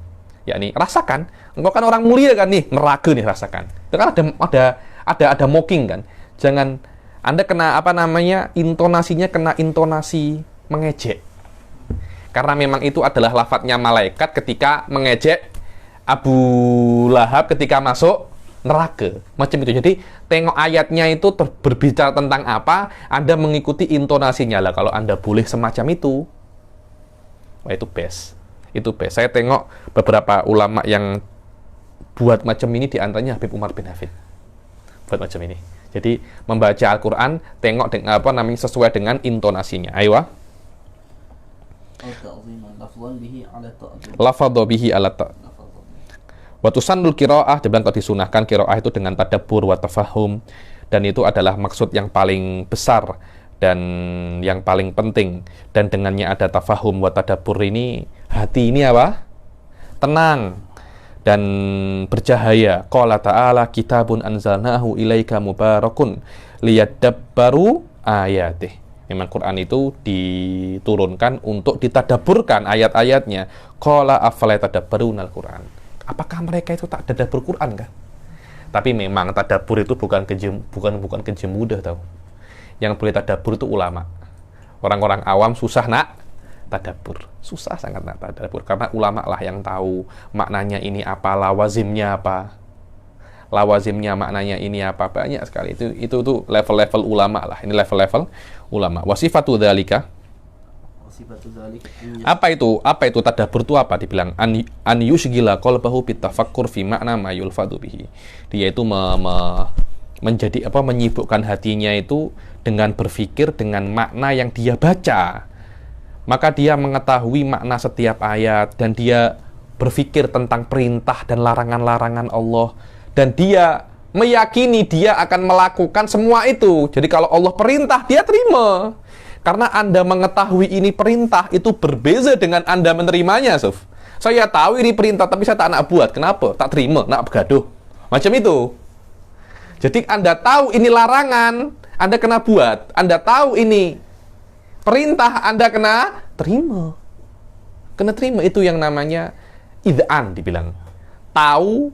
Yakni rasakan, engkau kan orang mulia kan nih, neraka nih rasakan. Itu kan ada mocking kan. Jangan Anda kena apa namanya? Intonasinya kena intonasi mengejek. Karena memang itu adalah lafadznya malaikat ketika mengejek Abu Lahab ketika masuk neraka. Macam itu. Jadi tengok ayatnya itu berbicara tentang apa, Anda mengikuti intonasinya lah. Kalau Anda boleh semacam itu, wah itu best. Itu best. Saya tengok beberapa ulama yang buat macam ini, di antaranya Habib Umar bin Hafid. Buat macam ini. Jadi membaca Al-Quran, tengok dengan apa namanya sesuai dengan intonasinya. Ayo. Lafadhu bihi ala ta'. Wa tusannul qiraah, dia bilang kalau disunahkan qiraah itu dengan tadabbur wa tafahum, dan itu adalah maksud yang paling besar dan yang paling penting, dan dengannya ada tafahum wa tadabbur ini hati ini apa? Tenang dan bercahaya. Qala ta'ala kitabun anzalnahu ilaika mubarakun liyadabbaru ayatih. Memang Quran itu diturunkan untuk ditadaburkan ayat-ayatnya. Qala afala tadabbarunal Quran. Apakah mereka itu tak tadabbur Quran kan? Tapi memang tadabbur itu bukan kerja mudah tahu. Yang boleh tadabbur itu ulama. Orang-orang awam susah nak tadabbur. Susah sangat nak tadabbur karena ulama lah yang tahu maknanya ini apa, lawazimnya apa. Lawazimnya maknanya ini apa, banyak sekali. Itu tuh level-level ulama lah. Ini level-level ulama. Wasifatu dzalika. Apa itu tadabbur itu apa? Dibilang an yushghila qalbahu bitafakkur fi makna ma yulfadu bihi. Dia itu menjadi apa, menyibukkan hatinya itu dengan berpikir dengan makna yang dia baca. Maka dia mengetahui makna setiap ayat dan dia berpikir tentang perintah dan larangan-larangan Allah, dan dia meyakini dia akan melakukan semua itu. Jadi kalau Allah perintah, dia terima. Karena Anda mengetahui ini perintah itu berbeza dengan Anda menerimanya, Suf. Saya tahu ini perintah tapi saya tak nak buat. Kenapa? Tak terima, nak bergaduh. Macam itu. Jadi Anda tahu ini larangan, Anda kena buat. Anda tahu ini perintah, Anda kena terima. Kena terima, itu yang namanya id'an dibilang. Tahu,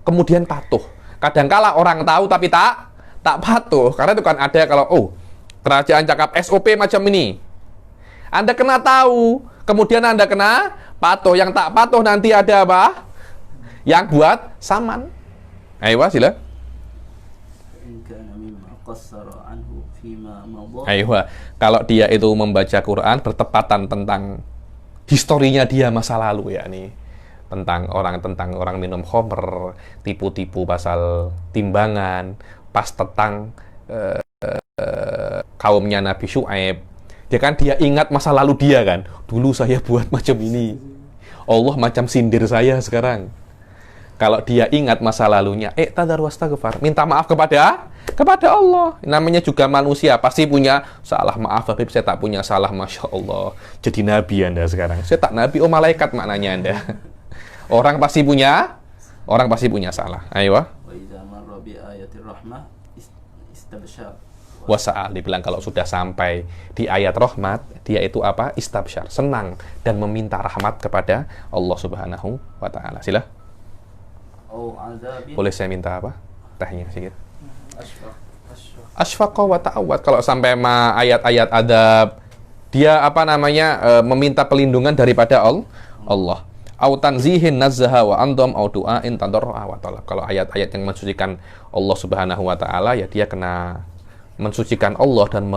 kemudian patuh. Kadangkala orang tahu tapi tak patuh. Karena itu kan ada kalau, kerajaan cakap SOP macam ini. Anda kena tahu, kemudian Anda kena patuh. Yang tak patuh nanti ada apa? Yang buat saman. Ayo, sila. Ayo, kalau dia itu membaca Quran bertepatan tentang historinya dia masa lalu, ya nih, tentang orang minum khamr, tipu-tipu pasal timbangan, pas tentang kaumnya Nabi Syuaib. Dia ingat masa lalu dia kan, dulu saya buat macam ini, Allah macam sindir saya sekarang. Kalau dia ingat masa lalunya, tadar wastaghfar, minta maaf kepada Allah. Namanya juga manusia, pasti punya salah. Maaf Habib, saya tak punya salah. Masya Allah, jadi nabi Anda sekarang. Saya tak nabi, malaikat maknanya Anda. Orang pasti punya salah. Ayo. Wasa'al, dibilang kalau sudah sampai di ayat rahmat, dia itu apa? Istabsyar, senang dan meminta rahmat kepada Allah Subhanahu wa Ta'ala. Sila. Boleh saya minta apa? Tehnya sedikit. Asfaqa wa ta'awad. Kalau sampai ayat-ayat adab, dia apa namanya? Meminta pelindungan daripada Allah. Au tanzihin nazzaha wa andam au du'ain tadarru'a wa talab. Kalau ayat-ayat yang mensucikan Allah Subhanahu wa Ta'ala, ya dia kena mensucikan Allah dan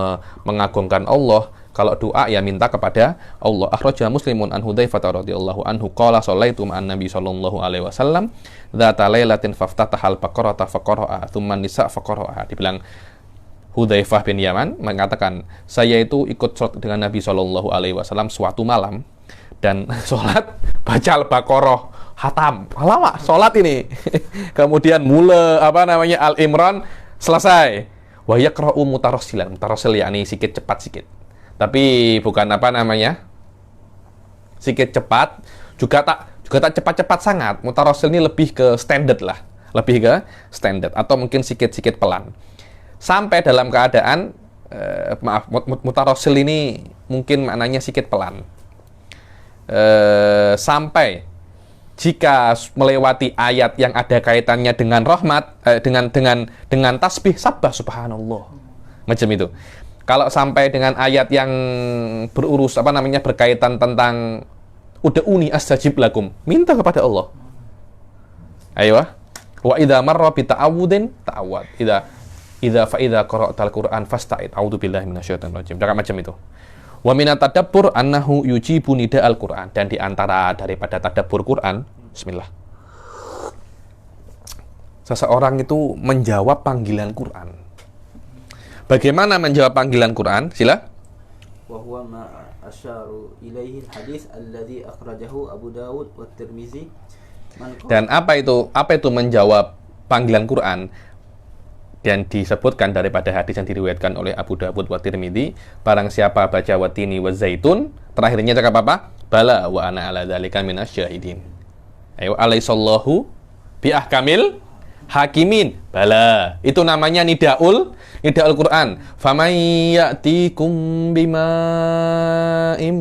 mengagungkan Allah. Kalau doa ya minta kepada Allah. Akhraja Muslimun an Hudzaifah radhiyallahu anhu qala shallaitu ma'an Nabi sallallahu alaihi wasallam dzata lailatin faftatahal baqarata faqara'a tsumma nisa faqara'a. Dibilang Hudzaifah bin Yaman mengatakan, saya itu ikut sholat dengan Nabi sallallahu alaihi wasallam suatu malam dan sholat baca Al-Baqarah khatam. Lama sholat ini. Kemudian mula Al-Imran selesai. Wa yaqra'u mutarassilan. Mutarassil yakni sikit cepat sikit. Tapi bukan apa namanya? Sikit cepat, juga tak cepat-cepat sangat. Mutarosil ini lebih ke standard lah. Lebih ke standard atau mungkin sikit-sikit pelan. Sampai dalam keadaan mutarosil ini mungkin maknanya sikit pelan. Sampai jika melewati ayat yang ada kaitannya dengan rahmat, dengan tasbih sabbah subhanallah. Macam itu. Kalau sampai dengan ayat yang berkaitan tentang ud'uni astajib lakum, minta kepada Allah. Ayo. Wa idza marra bi ta'awudin ta'awad. Idza fa idza qara'tal Qur'an fasta'id. A'udzubillahi minasyaitonir rajim. Macam itu. Wa minat tadabbur annahu yujibu nida'al Qur'an, dan di antara daripada tadabbur Quran, bismillah. Seseorang itu menjawab panggilan Quran. Bagaimana menjawab panggilan Quran? Sila. Wa huwa ma asyaru ilaihi al-hadis alladhi akhrajahu Abu Dawud wa Tirmizi. Dan apa itu menjawab panggilan Quran? Dan disebutkan daripada hadis yang diriwayatkan oleh Abu Dawud wa Tirmidzi, barang siapa baca watini wa zaitun, terakhirnya cakap apa? Bala wa ana ala dzalika minasyahidin. Ayo alaisallahu bi ahkamil hakimin. Bala. Itu namanya nidaul Quran. Famay ya'tikum bima'in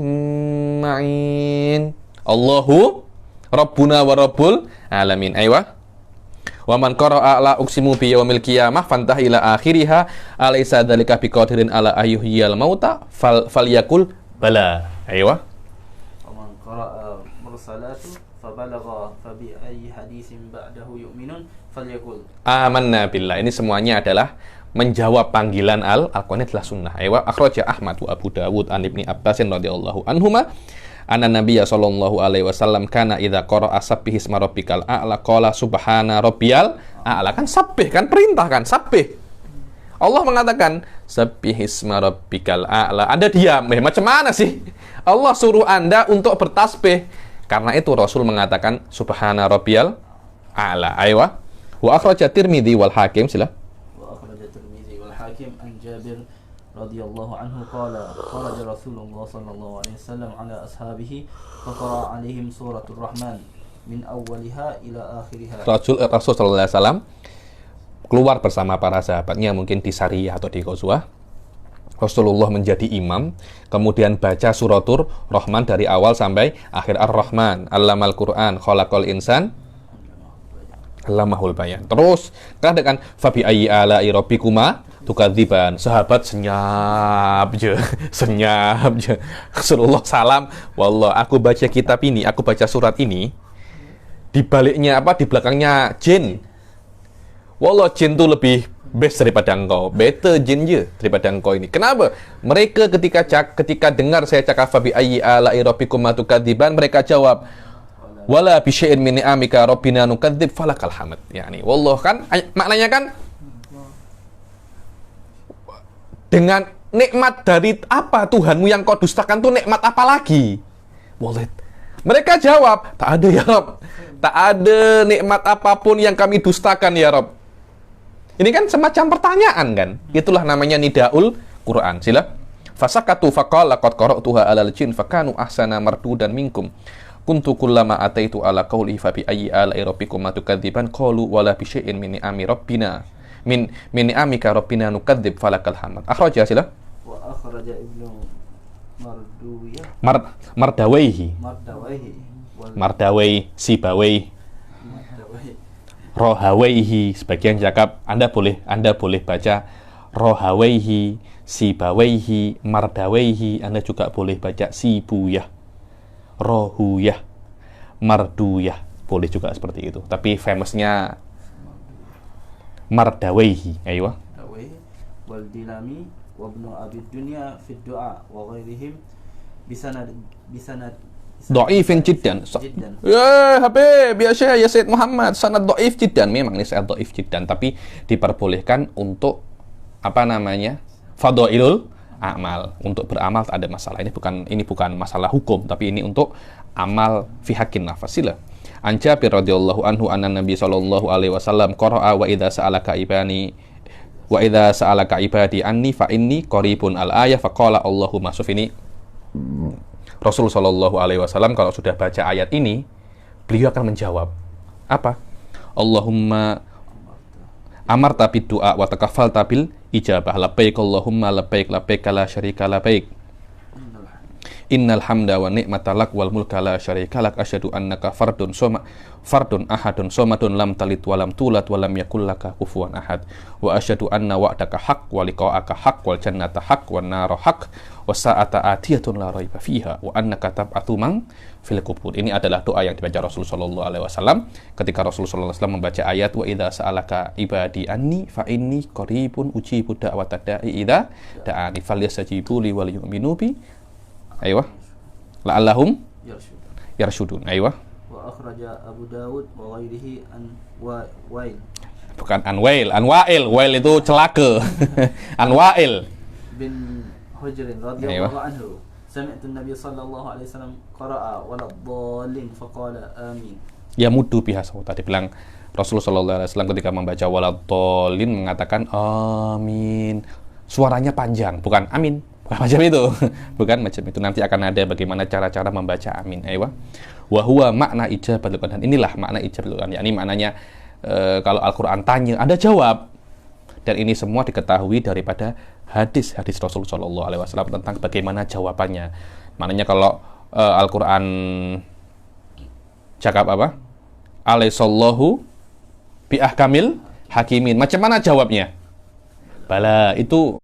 ma'in. Allahu rabbuna wa rabbul alamin. Ayo. Wa man qara'a la uqsimu bi yaumil qiyamah fantah ila akhiriha alaysa dzalika biqadirin ala ayyuhiyal mauta falyakul bala. Ayo. Wa man qara'a mursalatu fabalagha fa bi ayyi hadisin ba'dahu yu'minun falyakul amanna billah. Ini semuanya adalah menjawab panggilan Al-Qur'an adalah sunnah. Ayo. Akhraja Ahmad wa Abu Dawud an Ibni Abbas radhiyallahu anhuma anna nabiyya sallallahu alaihi wasallam kana idza qara'a sabbih isma rabbikal a'la qala subhana rabbiyal a'la. Kan sabbih, kan perintah, kan sabbih. Allah mengatakan sabbih isma rabbikal a'la. Anda diam. Macam mana sih? Allah suruh Anda untuk bertasbih. Karena itu Rasul mengatakan subhana rabbiyal a'la. Ayo. Wa akhraja Tirmidzi wal Hakim, sila. Wa akhraja Tirmidzi wal Hakim an Jabir radhiyallahu anhu qala kharaja Rasulullah sallallahu alaihi wasallam ala ashabihi fa qara'a alaihim suratul Rahman min awwaliha ila akhiriha. Rasul sallallahu alaihi wasallam keluar bersama para sahabatnya, mungkin di Sariyah atau di Ghazwah. Rasulullah menjadi imam, kemudian baca suratul Rahman dari awal sampai akhir. Ar-Rahman, Allamal Qur'an, khalaqal insan, Allamahul bayan. Terus katakan fabi ayyi ala'i rabbikuma tukadziban. Sahabat senyap je. Rasulullah salam, wallah aku baca kitab ini, aku baca surat ini, di baliknya apa? Di belakangnya jin. Wallah jin itu lebih best daripada engkau. Better jin je daripada engkau ini. Kenapa? Mereka ketika dengar saya cakap fabi ayyi ala'i rabbikuma tukadziban, mereka jawab wala bi syai'in min ni'amika rabbina nukadzib falakal hamd. Yani wallah, kan maknanya kan dengan nikmat dari apa Tuhanmu yang kau dustakan tuh nikmat apa lagi? Wallah. Mereka jawab, tak ada ya Rabb. Tak ada nikmat apapun yang kami dustakan ya Rabb. Ini kan semacam pertanyaan kan? Itulah namanya nidaul Quran. Sila. Fasakatu faqala laqad qara'tuha 'alal jin fakanu ahsana mardudan minkum. Kuntu kullama ataitu ala qawli fa bi ayyi ala'i rabbikum tukadziban qalu wala bi syai'in min ni'ami rabbina min ni'amika rabbina nukadzib falakal hamd. Akhraja sila. Wa akhraja Ibnu Mardawaihi Sibawaihi Rohawaihi. Sebagian cakap Anda boleh baca Rohawaihi, Sibawaihi, Mardawaihi. Anda juga boleh baca Sibuyah, Rohuyah, Marduyah. Boleh juga seperti itu. Tapi famousnya Mardawaihi. Ayo. Wal Dilami wa Ibnu Abi Dunya fi du'a wa ghairihim bisanad dhaifin jiddan. Ya Habib, ya Syekh, ya Sayyid Muhammad, sanad dhaif jiddan. Memang ini sanad dhaif jiddan, tapi diperbolehkan untuk apa namanya? Fadhailul amal, untuk beramal tak ada masalah. Ini bukan masalah hukum, tapi ini untuk amal fi haqqin nafasilah. An Jabir radhiyallahu anhu anna Nabi sallallahu alaihi wasallam qara'a wa idza sa'alaka ibani Wa idza sa'alaka ibadi anni fa inni qaribun al-ayah faqala Allahumma suf ini Rasul sallallahu alaihi wasallam kalau sudah baca ayat ini beliau akan menjawab apa? Allahumma amarta bid du'a wa takaffalta bil ijabah labbaik Allahumma labbaik labbaik la syarika labbaik innal hamda wa ni'mata lak wal mulka la syarika lak asyhadu annaka fardun ahadun somadun lam talid wa lam tulad wa lam yakul laka kufuwan ahad wa asyhadu anna wa'daka haqq wa liqa'aka haqq wal jannata haqq wan nar haqq was sa'ata atiyatun la raiba fiha wa annaka tab'atsu man fil qubur. Ini adalah doa yang dibaca Rasul sallallahu alaihi wasallam ketika Rasul sallallahu alaihi wasallam membaca ayat wa idza sa'alaka ibadi anni fa inni qaribun ujibu da'watad da'i idza da'ani falyastajibu li wal yu'minu bi aywa la'allahum yarshudun. Aywa. Wa akhraja Abu Dawud wa ghairihi an Wail. Bukan Anwail, Anwail. Wail itu celaka. Anwail bin Hujr radhiyallahu anhu. Sami'tu an-nabiy sallallahu alaihi wasallam qara'a waladdallin faqala amin. Ya muddu biha sauta. Dibilang Rasulullah sallallahu alaihi wasallam ketika membaca waladdallin mengatakan amin. Suaranya panjang, bukan amin. Bukan macam itu. Bukan macam itu. Nanti akan ada bagaimana cara-cara membaca amin. Aywa. Wa huwa makna ijabatul Quran. Inilah makna ijabatul Quran. Yakni maknanya kalau Al-Qur'an tanya, Anda jawab. Dan ini semua diketahui daripada hadis-hadis Rasul sallallahu alaihi wasallam tentang bagaimana jawabannya. Maknanya kalau Al-Qur'an cakap apa? Alaihissallahu bi ahkamil hakimin. Macam mana jawabnya? Bala, itu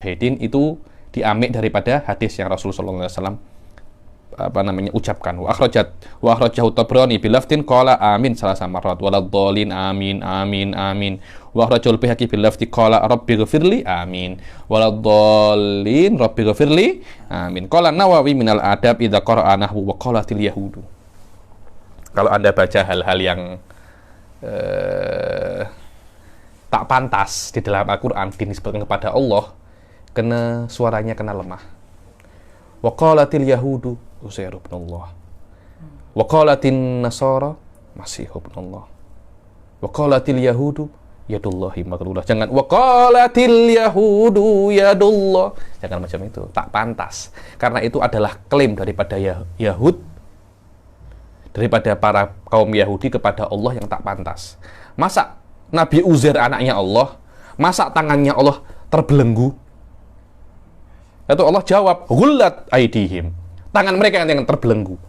Hedin itu diambil daripada hadis yang Rasulullah SAW ucapkan. Wa akhrajahu Tabrani bilaftin qala amin salasa marrat waladdallin amin amin amin. Wa akhrajul Baihaqi bilafti qala rabbighfirli amin waladdallin rabbighfirli amin. Qala Nawawi minal adab idza qara'a nahwu wa qalatil yahudu. Kalau Anda baca hal-hal yang tak pantas di dalam Al-Qur'an dinisbatkan kepada Allah, suaranya kena lemah. Wa qalatil yahudu Uzair ibn Allah. Wa qalatin nasara Masih ibn Allah. Wa qalatil yahudu yadullahi maghlulah. Jangan wa qalatil yahudu yadullah. Jangan macam itu. Tak pantas. Karena itu adalah klaim daripada Yahud, daripada para kaum Yahudi kepada Allah yang tak pantas. Masa Nabi Uzair anaknya Allah, masa tangannya Allah terbelenggu? Lalu Allah jawab, "Ghullat aydihim." Tangan mereka yang terbelenggu.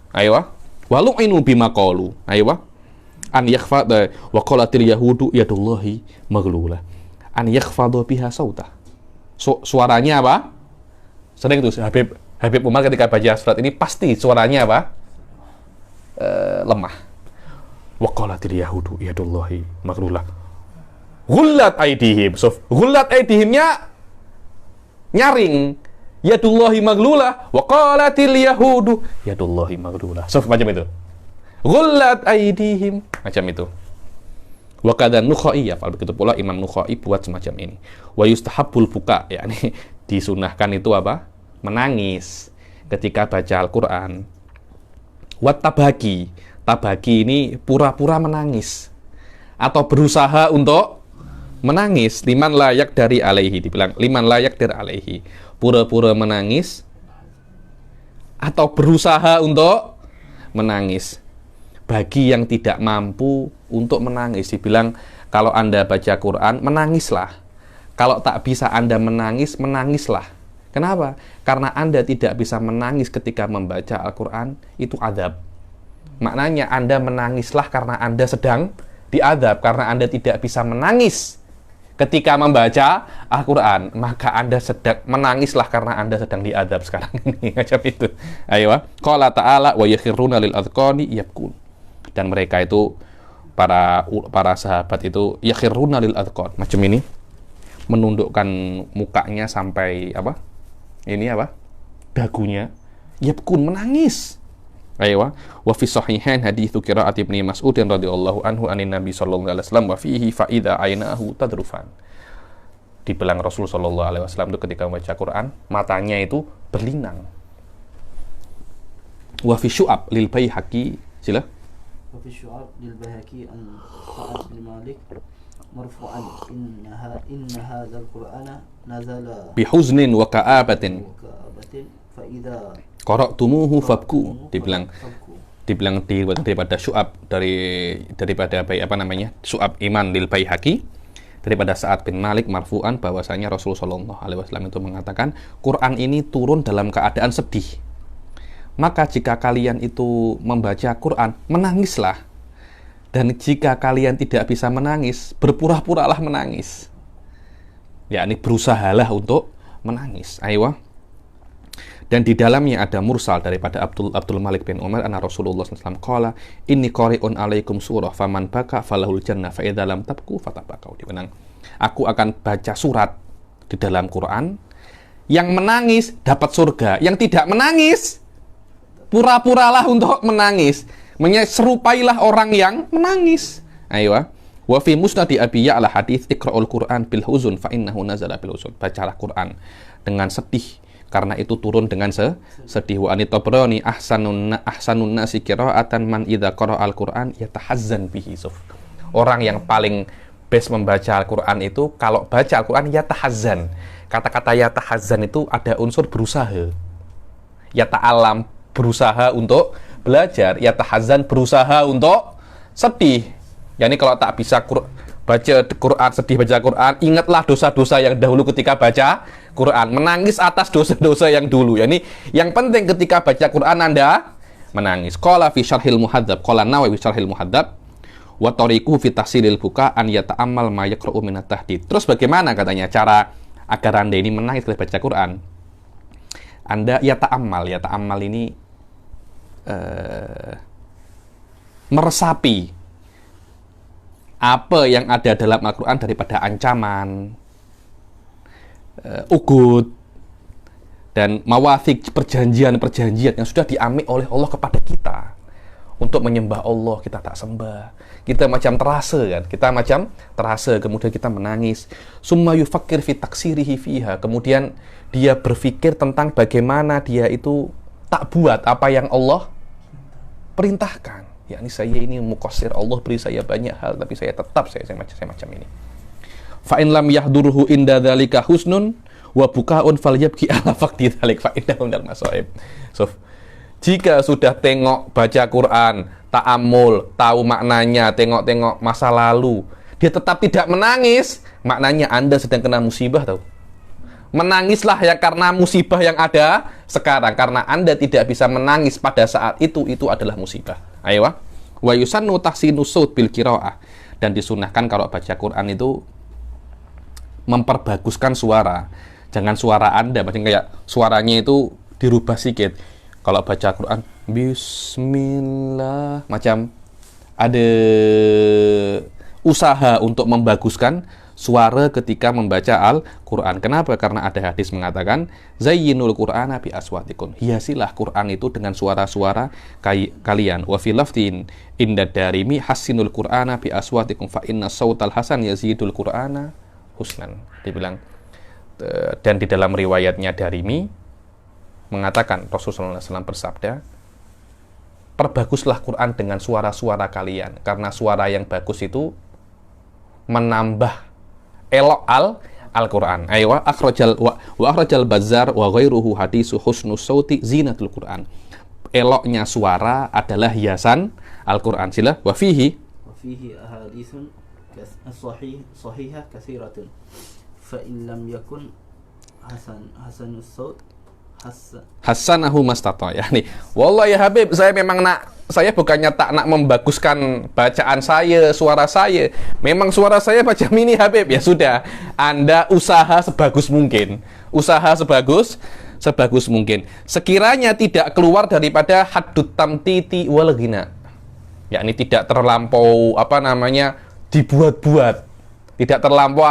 Aywa. Walu'inu bima qalu. Aywa. An yakhfada wa qalatil yahudu yadullahi maghlulah. An yakhfadu biha sauta. Suaranya apa? Sering itu Habib Umar ketika baca surat ini pasti suaranya apa? Lemah. Wa qalatil yahudu yadullahi maghlulah. Ghullat aydihim. Ghullat aydihimnya nyaring, yadullahi maglulah wa qalatil yahudu yadullahi maglulah. Macam itu. Ghullat aydihim, macam itu. Wa kadza Nukhai, ya begitu pula Imam Nukhai buat semacam ini. Wa yustahabbul buka, yakni disunahkan itu apa? Menangis ketika baca Al-Qur'an. Wa tabaki. Tabaki ini pura-pura menangis atau berusaha untuk menangis. Liman layak dari alaihi, dibilang liman layak dari alaihi, pura-pura menangis atau berusaha untuk menangis bagi yang tidak mampu untuk menangis. Dibilang kalau Anda baca Quran, menangislah. Kalau tak bisa Anda menangis, menangislah. Kenapa? Karena Anda tidak bisa menangis ketika membaca Al-Quran, itu azab. Maknanya Anda menangislah karena Anda sedang diazab, karena Anda tidak bisa menangis ketika membaca Al-Quran, maka Anda sedang menangislah karena Anda sedang diadab sekarang ini. Macam itu. Ayo. Qala ta'ala wa yakhiruna lil adqani yabkun. Dan mereka itu para sahabat itu yakhiruna lil adqan. Macam ini. Menundukkan mukanya sampai apa? Ini apa? Dagunya. Yabkun, menangis. Ayo. Wa fi sahihain haditsu qira'at Ibnu Mas'ud radhiyallahu anhu anin Nabi sallallahu alaihi wasallam wa fihi fa idza ainahu tadrufan. Dibilang Rasul sallallahu alaihi wasallam itu ketika membaca Quran, matanya itu berlinang. Wa fi syu'ab lil Baihaqi, sila. وفي الشعب للبيهقي عن سعد بن مالك مرفوعا إن هذا القرآن نزل bihuznin wa ka'abatin وكآبة فإذا qara'tumuhu fabku, dibilang فابكوا. daripada Syu'ab daripada Syu'ab Iman lil Baihaqi daripada Sa'ad bin Malik marfu'an bahwasanya Rasulullah sallallahu alaihi wasallam itu mengatakan Quran ini turun dalam keadaan sedih. Maka jika kalian itu membaca Quran, menangislah. Dan jika kalian tidak bisa menangis, berpura-puralah menangis. Yakni berusahalah untuk menangis. Ayo. Dan di dalamnya ada mursal daripada Abdul Malik bin Umar anna Rasulullah SAW qala inni qari'un alaikum surah faman baka falahul jannah fa idza lam tabku fatabakau. Dimenang aku akan baca surat di dalam Quran, yang menangis dapat surga, yang tidak menangis pura-puralah untuk menangis. Serupailah orang yang menangis. Ayo. Wa fi musnad Abi Ya'la hadits iqra'ul Qur'an bil huzun fa innahu nazala bil huzun. Bacalah Quran dengan sedih karena itu turun dengan sedih. Wa anitabrani ahsanun nasi qira'atan man idza qara'al Qur'an yatahazzan bihi. Orang yang paling best membaca Al-Qur'an itu kalau baca Al-Qur'an yatahazzan. Kata-kata yatahazzan itu ada unsur berusaha. Yata'alam berusaha untuk belajar, yatahazzan berusaha untuk sedih. Yani kalau tak bisa baca Quran, sedih baca Quran, ingatlah dosa-dosa yang dahulu ketika baca Quran, menangis atas dosa-dosa yang dulu. Yani yang penting ketika baca Quran Anda menangis. Qala fi syarhil muhadzab, qala Nawawi fi syarhil muhadzab wa tariquhu fi tahsilil buka an yata'ammal ma yaqra'u min at-tahdid. Terus bagaimana katanya cara agar Anda ini menangis ketika baca Quran? Anda yata'ammal ini meresapi apa yang ada dalam Al-Quran daripada ancaman, ugut, dan mawathiq, perjanjian-perjanjian yang sudah diambil oleh Allah kepada kita untuk menyembah Allah. Kita tak sembah, kita macam terasa, kemudian kita menangis. Summa yufakkir fi taksirihi fiha, kemudian dia berpikir tentang bagaimana dia itu tak buat apa yang Allah perintahkan. Yakni saya ini muqassir, Allah beri saya banyak hal tapi saya tetap saya macam ini. Fa in lam yahdurhu inda dzalika husnun wa bukaun falyabki ala faqdi dzalik fa innahu minal masaib. So, jika sudah tengok baca Quran, ta'ammul, tahu maknanya, tengok-tengok masa lalu, dia tetap tidak menangis, maknanya Anda sedang kena musibah tahu. Menangislah ya karena musibah yang ada sekarang, karena Anda tidak bisa menangis pada saat itu adalah musibah. Ayo. Wa yusannu tahsinu saut bil qiraah, dan disunahkan kalau baca Quran itu memperbaguskan suara. Jangan suara Anda macam kayak suaranya itu dirubah sedikit. Kalau baca Quran bismillah, macam ada usaha untuk membaguskan suara ketika membaca Al-Quran. Kenapa? Karena ada hadis mengatakan zayyinul Qur'ana bi aswatikum. Hiasilah Quran itu dengan suara-suara kalian. Wa fi lafdin inda Darimi hassinul Qur'ana bi aswatikum fa inna sautal hasan yazidul Qur'ana husnan. Dibilang, dan di dalam riwayatnya Darimi mengatakan Rasulullah SAW bersabda, perbaguslah Quran dengan suara-suara kalian, karena suara yang bagus itu menambah elok Al-Quran. Aywa akhrajal Bazzar wa ghairuhu hadisu husnus sauti zinatul Quran. Eloknya suara adalah hiasan Al-Quran. Sila wa fihi ahaditsun sahihah katsiratun. Fa in lam yakun hasanus saut hasanahu mastata. Yani wallahi ya Habib, saya bukannya tak nak membaguskan bacaan saya, suara saya. Memang suara saya macam ini Habib. Ya sudah, Anda usaha sebagus mungkin. Usaha sebagus mungkin. Sekiranya tidak keluar daripada haddut tamtiti wal ghina. Yakni tidak terlampau dibuat-buat. Tidak terlampau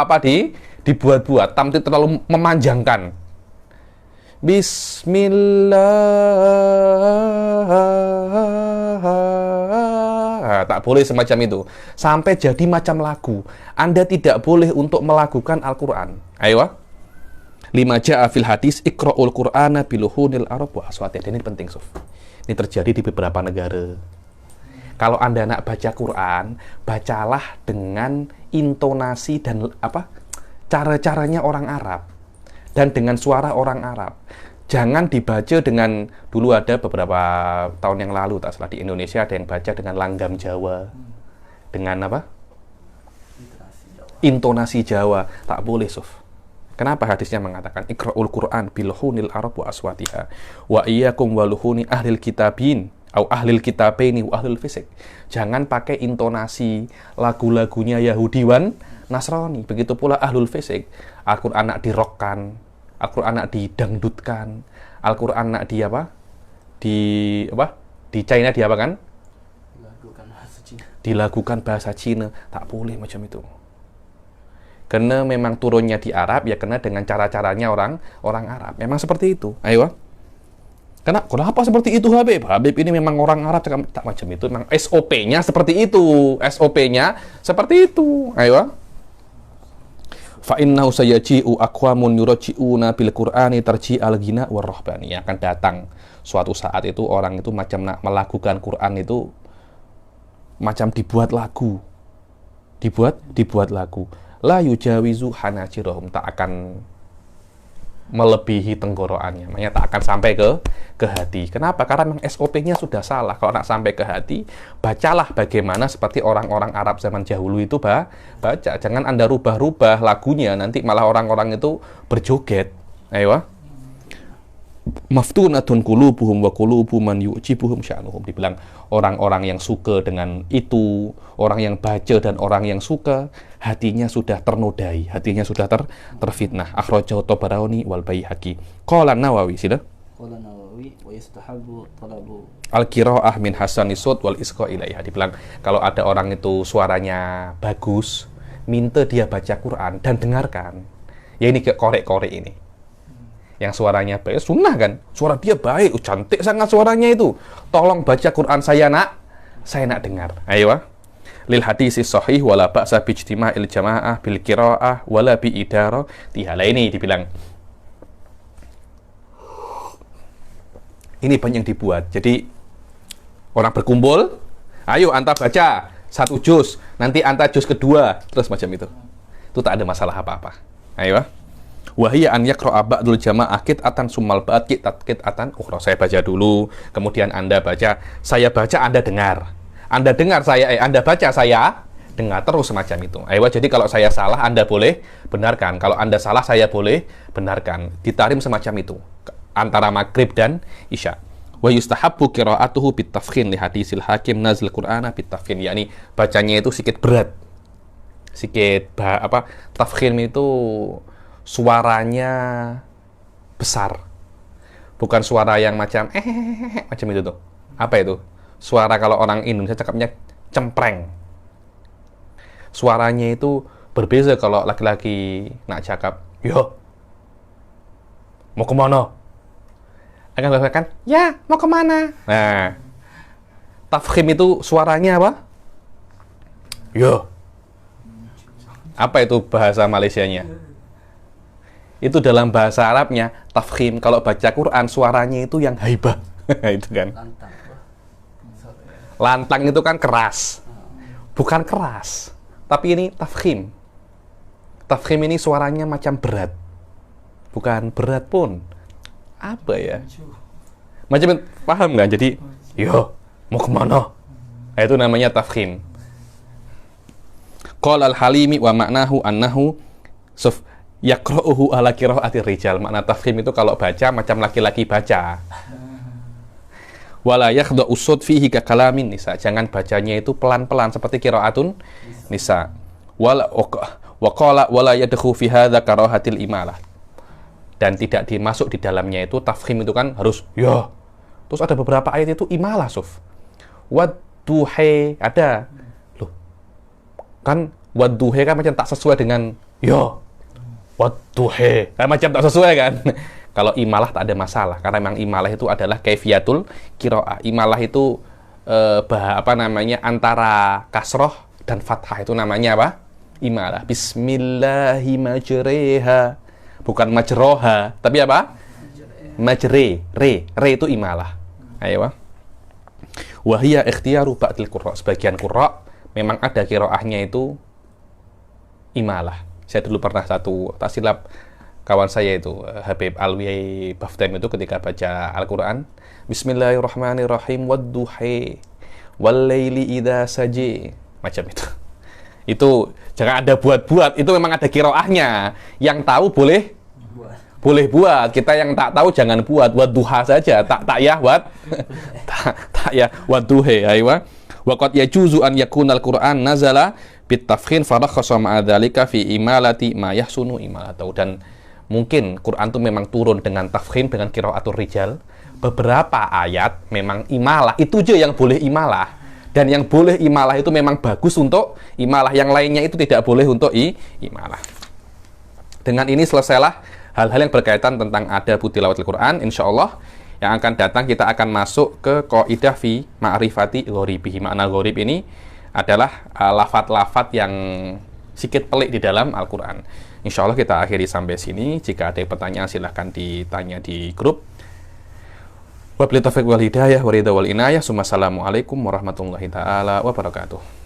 dibuat-buat. Tamtit terlalu memanjangkan. Bismillah. Tak boleh semacam itu. Sampai jadi macam lagu. Anda tidak boleh untuk melakukan Al-Quran. Ayo. Lima ja'a fil hadis iqra'ul Qur'ana biluhunil arab wa aswatih. Ini penting, Sof. Ini terjadi di beberapa negara. Kalau Anda nak baca Quran, bacalah dengan intonasi dan cara-caranya orang Arab dan dengan suara orang Arab. Jangan dibaca dengan, dulu ada beberapa tahun yang lalu tak salah di Indonesia ada yang baca dengan langgam Jawa. Dengan intonasi Jawa. Tak boleh, Suf. Kenapa hadisnya mengatakan Iqra'ul Quran bilhunil Arab wa aswatiha wa iyyakum waluhuni ahlil kitabin au ahlil kitabaini wa ahlil fisik. Jangan pakai intonasi lagu-lagunya Yahudi wan Nasrani. Begitu pula ahlul fisik. Al-Qur'an nak dirokkan, Al-Qur'an nak didangdutkan, Al-Qur'an nak di Di China di apa kan? Dilakukan bahasa Cina. Tak boleh macam itu. Karena memang turunnya di Arab, ya kena dengan cara-caranya orang Arab. Memang seperti itu. Ayo. Kenapa seperti itu Habib? Habib ini memang orang Arab, tak macam itu. Memang SOP-nya seperti itu. SOP-nya seperti itu. Ayo. Fa innahu sayaji'u aqwamun yuraji'una bil Qur'ani tarji'al ghina war rahbani. Akan datang suatu saat itu orang itu macam nak melakukan Quran itu macam dibuat lagu. Dibuat lagu. La yujawizu hanajirahum, tak akan melebihi tenggorokannya, makanya tak akan sampai ke hati. Kenapa? Karena memang SOP-nya sudah salah. Kalau nak sampai ke hati, bacalah bagaimana seperti orang-orang Arab zaman dahulu itu baca. Jangan Anda rubah-rubah lagunya, nanti malah orang-orang itu berjoget. Ayo. Maftunatun qulubuhum wa qulubu man yu'jibuhum sya'nuhum. Dibilang orang-orang yang suka dengan itu, orang yang baca dan orang yang suka, hatinya sudah ternodai, hatinya sudah terfitnah. Akhrajahu Tabarani wal Baihaqi. Qala Nawawi, sila. Qala Nawawi wa yastahabbu talabu al-qira'ah min hasanis sawt wal isqa ilaiha. Dibilang kalau ada orang itu suaranya bagus, minta dia baca Quran dan dengarkan. Ya ini korek-korek ini. Yang suaranya baik, sunnah kan? Suara dia baik, cantik sangat suaranya itu. Tolong baca Quran saya nak dengar. Ayo. Lil hadisi sahih wala ba'sa bi ijtima'il jamaah bil qira'ah wala bi idara. Tihala ini dibilang. Ini banyak yang dibuat. Jadi orang berkumpul, ayo anta baca satu juz, nanti anta juz kedua, terus macam itu. Itu tak ada masalah apa-apa. Ayo. Wahia an yaqra'a ba'dul jama'ah qit'atan summal ba'd qit'atan ukhra. Saya baca dulu, kemudian Anda baca, saya baca, Anda dengar. Anda dengar Anda baca, saya dengar, terus semacam itu. Ayo, jadi kalau saya salah Anda boleh benarkan, kalau Anda salah saya boleh benarkan. Ditarim semacam itu antara maghrib dan isya. Wa yustahabbu qira'atuhu bitafkhin li hadisil Hakim nazil Qur'ana bitafkhin, yakni bacanya itu sedikit berat. Tafkhin itu suaranya besar, bukan suara yang macam macam itu tuh. Apa itu? Suara kalau orang Indonesia cakapnya cempreng. Suaranya itu berbeza kalau laki-laki nak cakap, yo, mau kemana? Akan mengatakan, ya, mau kemana? Nah, tafkhim itu suaranya apa? Yo. Apa itu bahasa Malaysianya? Itu dalam bahasa Arabnya tafkhim. Kalau baca Quran suaranya itu yang haibah. Itu kan lantang itu kan keras, bukan keras, tapi ini tafkhim. Tafkhim ini suaranya macam berat, bukan berat pun, apa ya, macam, paham nggak? Jadi yo mau kemana, nah, itu namanya tafkhim. Qala al-Halimi wa maknahu annahu yaqra'uhu ala qira'atir rijal. Makna tafkhim itu kalau baca macam laki-laki baca. Wala yakhda'u sawt fihi ka kalamin nisa. Jangan bacanya itu pelan-pelan seperti qira'atun nisa. Wa qala wala yadkhu fi hadza karahatil imalah. Dan tidak dimasuk di dalamnya itu tafkhim itu kan harus ya. Terus ada beberapa ayat itu imalah, Suf. Wadduhe ada. Loh. Kan wadduhe kan macam tak sesuai dengan ya. Wadduhe, kan macam tak sesuai kan? Kalau imalah tak ada masalah, karena memang imalah itu adalah kaifiyatul qiraah. Imalah itu antara kasroh dan fathah, itu namanya apa? Imalah. Bismillahi majreha, bukan majroha, tapi apa? Majre, re itu imalah. Ayo. Wahia ikhtiyaru ba'dil qurra. Sebagian qurra memang ada qiraahnya itu imalah. Saya dulu pernah satu tak silap kawan saya itu Habib Alwi Baftem itu ketika baca Al-Qur'an, Bismillahirrahmanirrahim wadduhi wal-laili idza saji, macam itu. Itu jangan ada buat-buat, itu memang ada qiraahnya. Yang tahu boleh buat, kita yang tak tahu jangan buat wadduha saja, tak ya tak ya wadduhi. Aywa wa qad yajuzu an yakuna al-Qur'an nazala bitafkhin farakhasa ma'a dzalika fi imalati ma yahsunu imalatu. Dan mungkin Quran itu memang turun dengan tafkhim, dengan qiraatul rijal. Beberapa ayat memang imalah, itu aja yang boleh imalah. Dan yang boleh imalah itu memang bagus untuk imalah, yang lainnya itu tidak boleh untuk imalah. Dengan ini selesailah hal-hal yang berkaitan tentang adabu tilawatil Quran. Insyaallah yang akan datang kita akan masuk ke qaidah fi ma'rifati ghoribihi. Makna ghorib ini adalah lafat-lafat yang sedikit pelik di dalam Al-Quran. Insyaallah kita akhiri sampai sini. Jika ada pertanyaan silahkan ditanya di grup. Wabillahi taufiq wal hidayah wa ridha wal inayah. Assalamualaikum warahmatullahi taala wabarakatuh.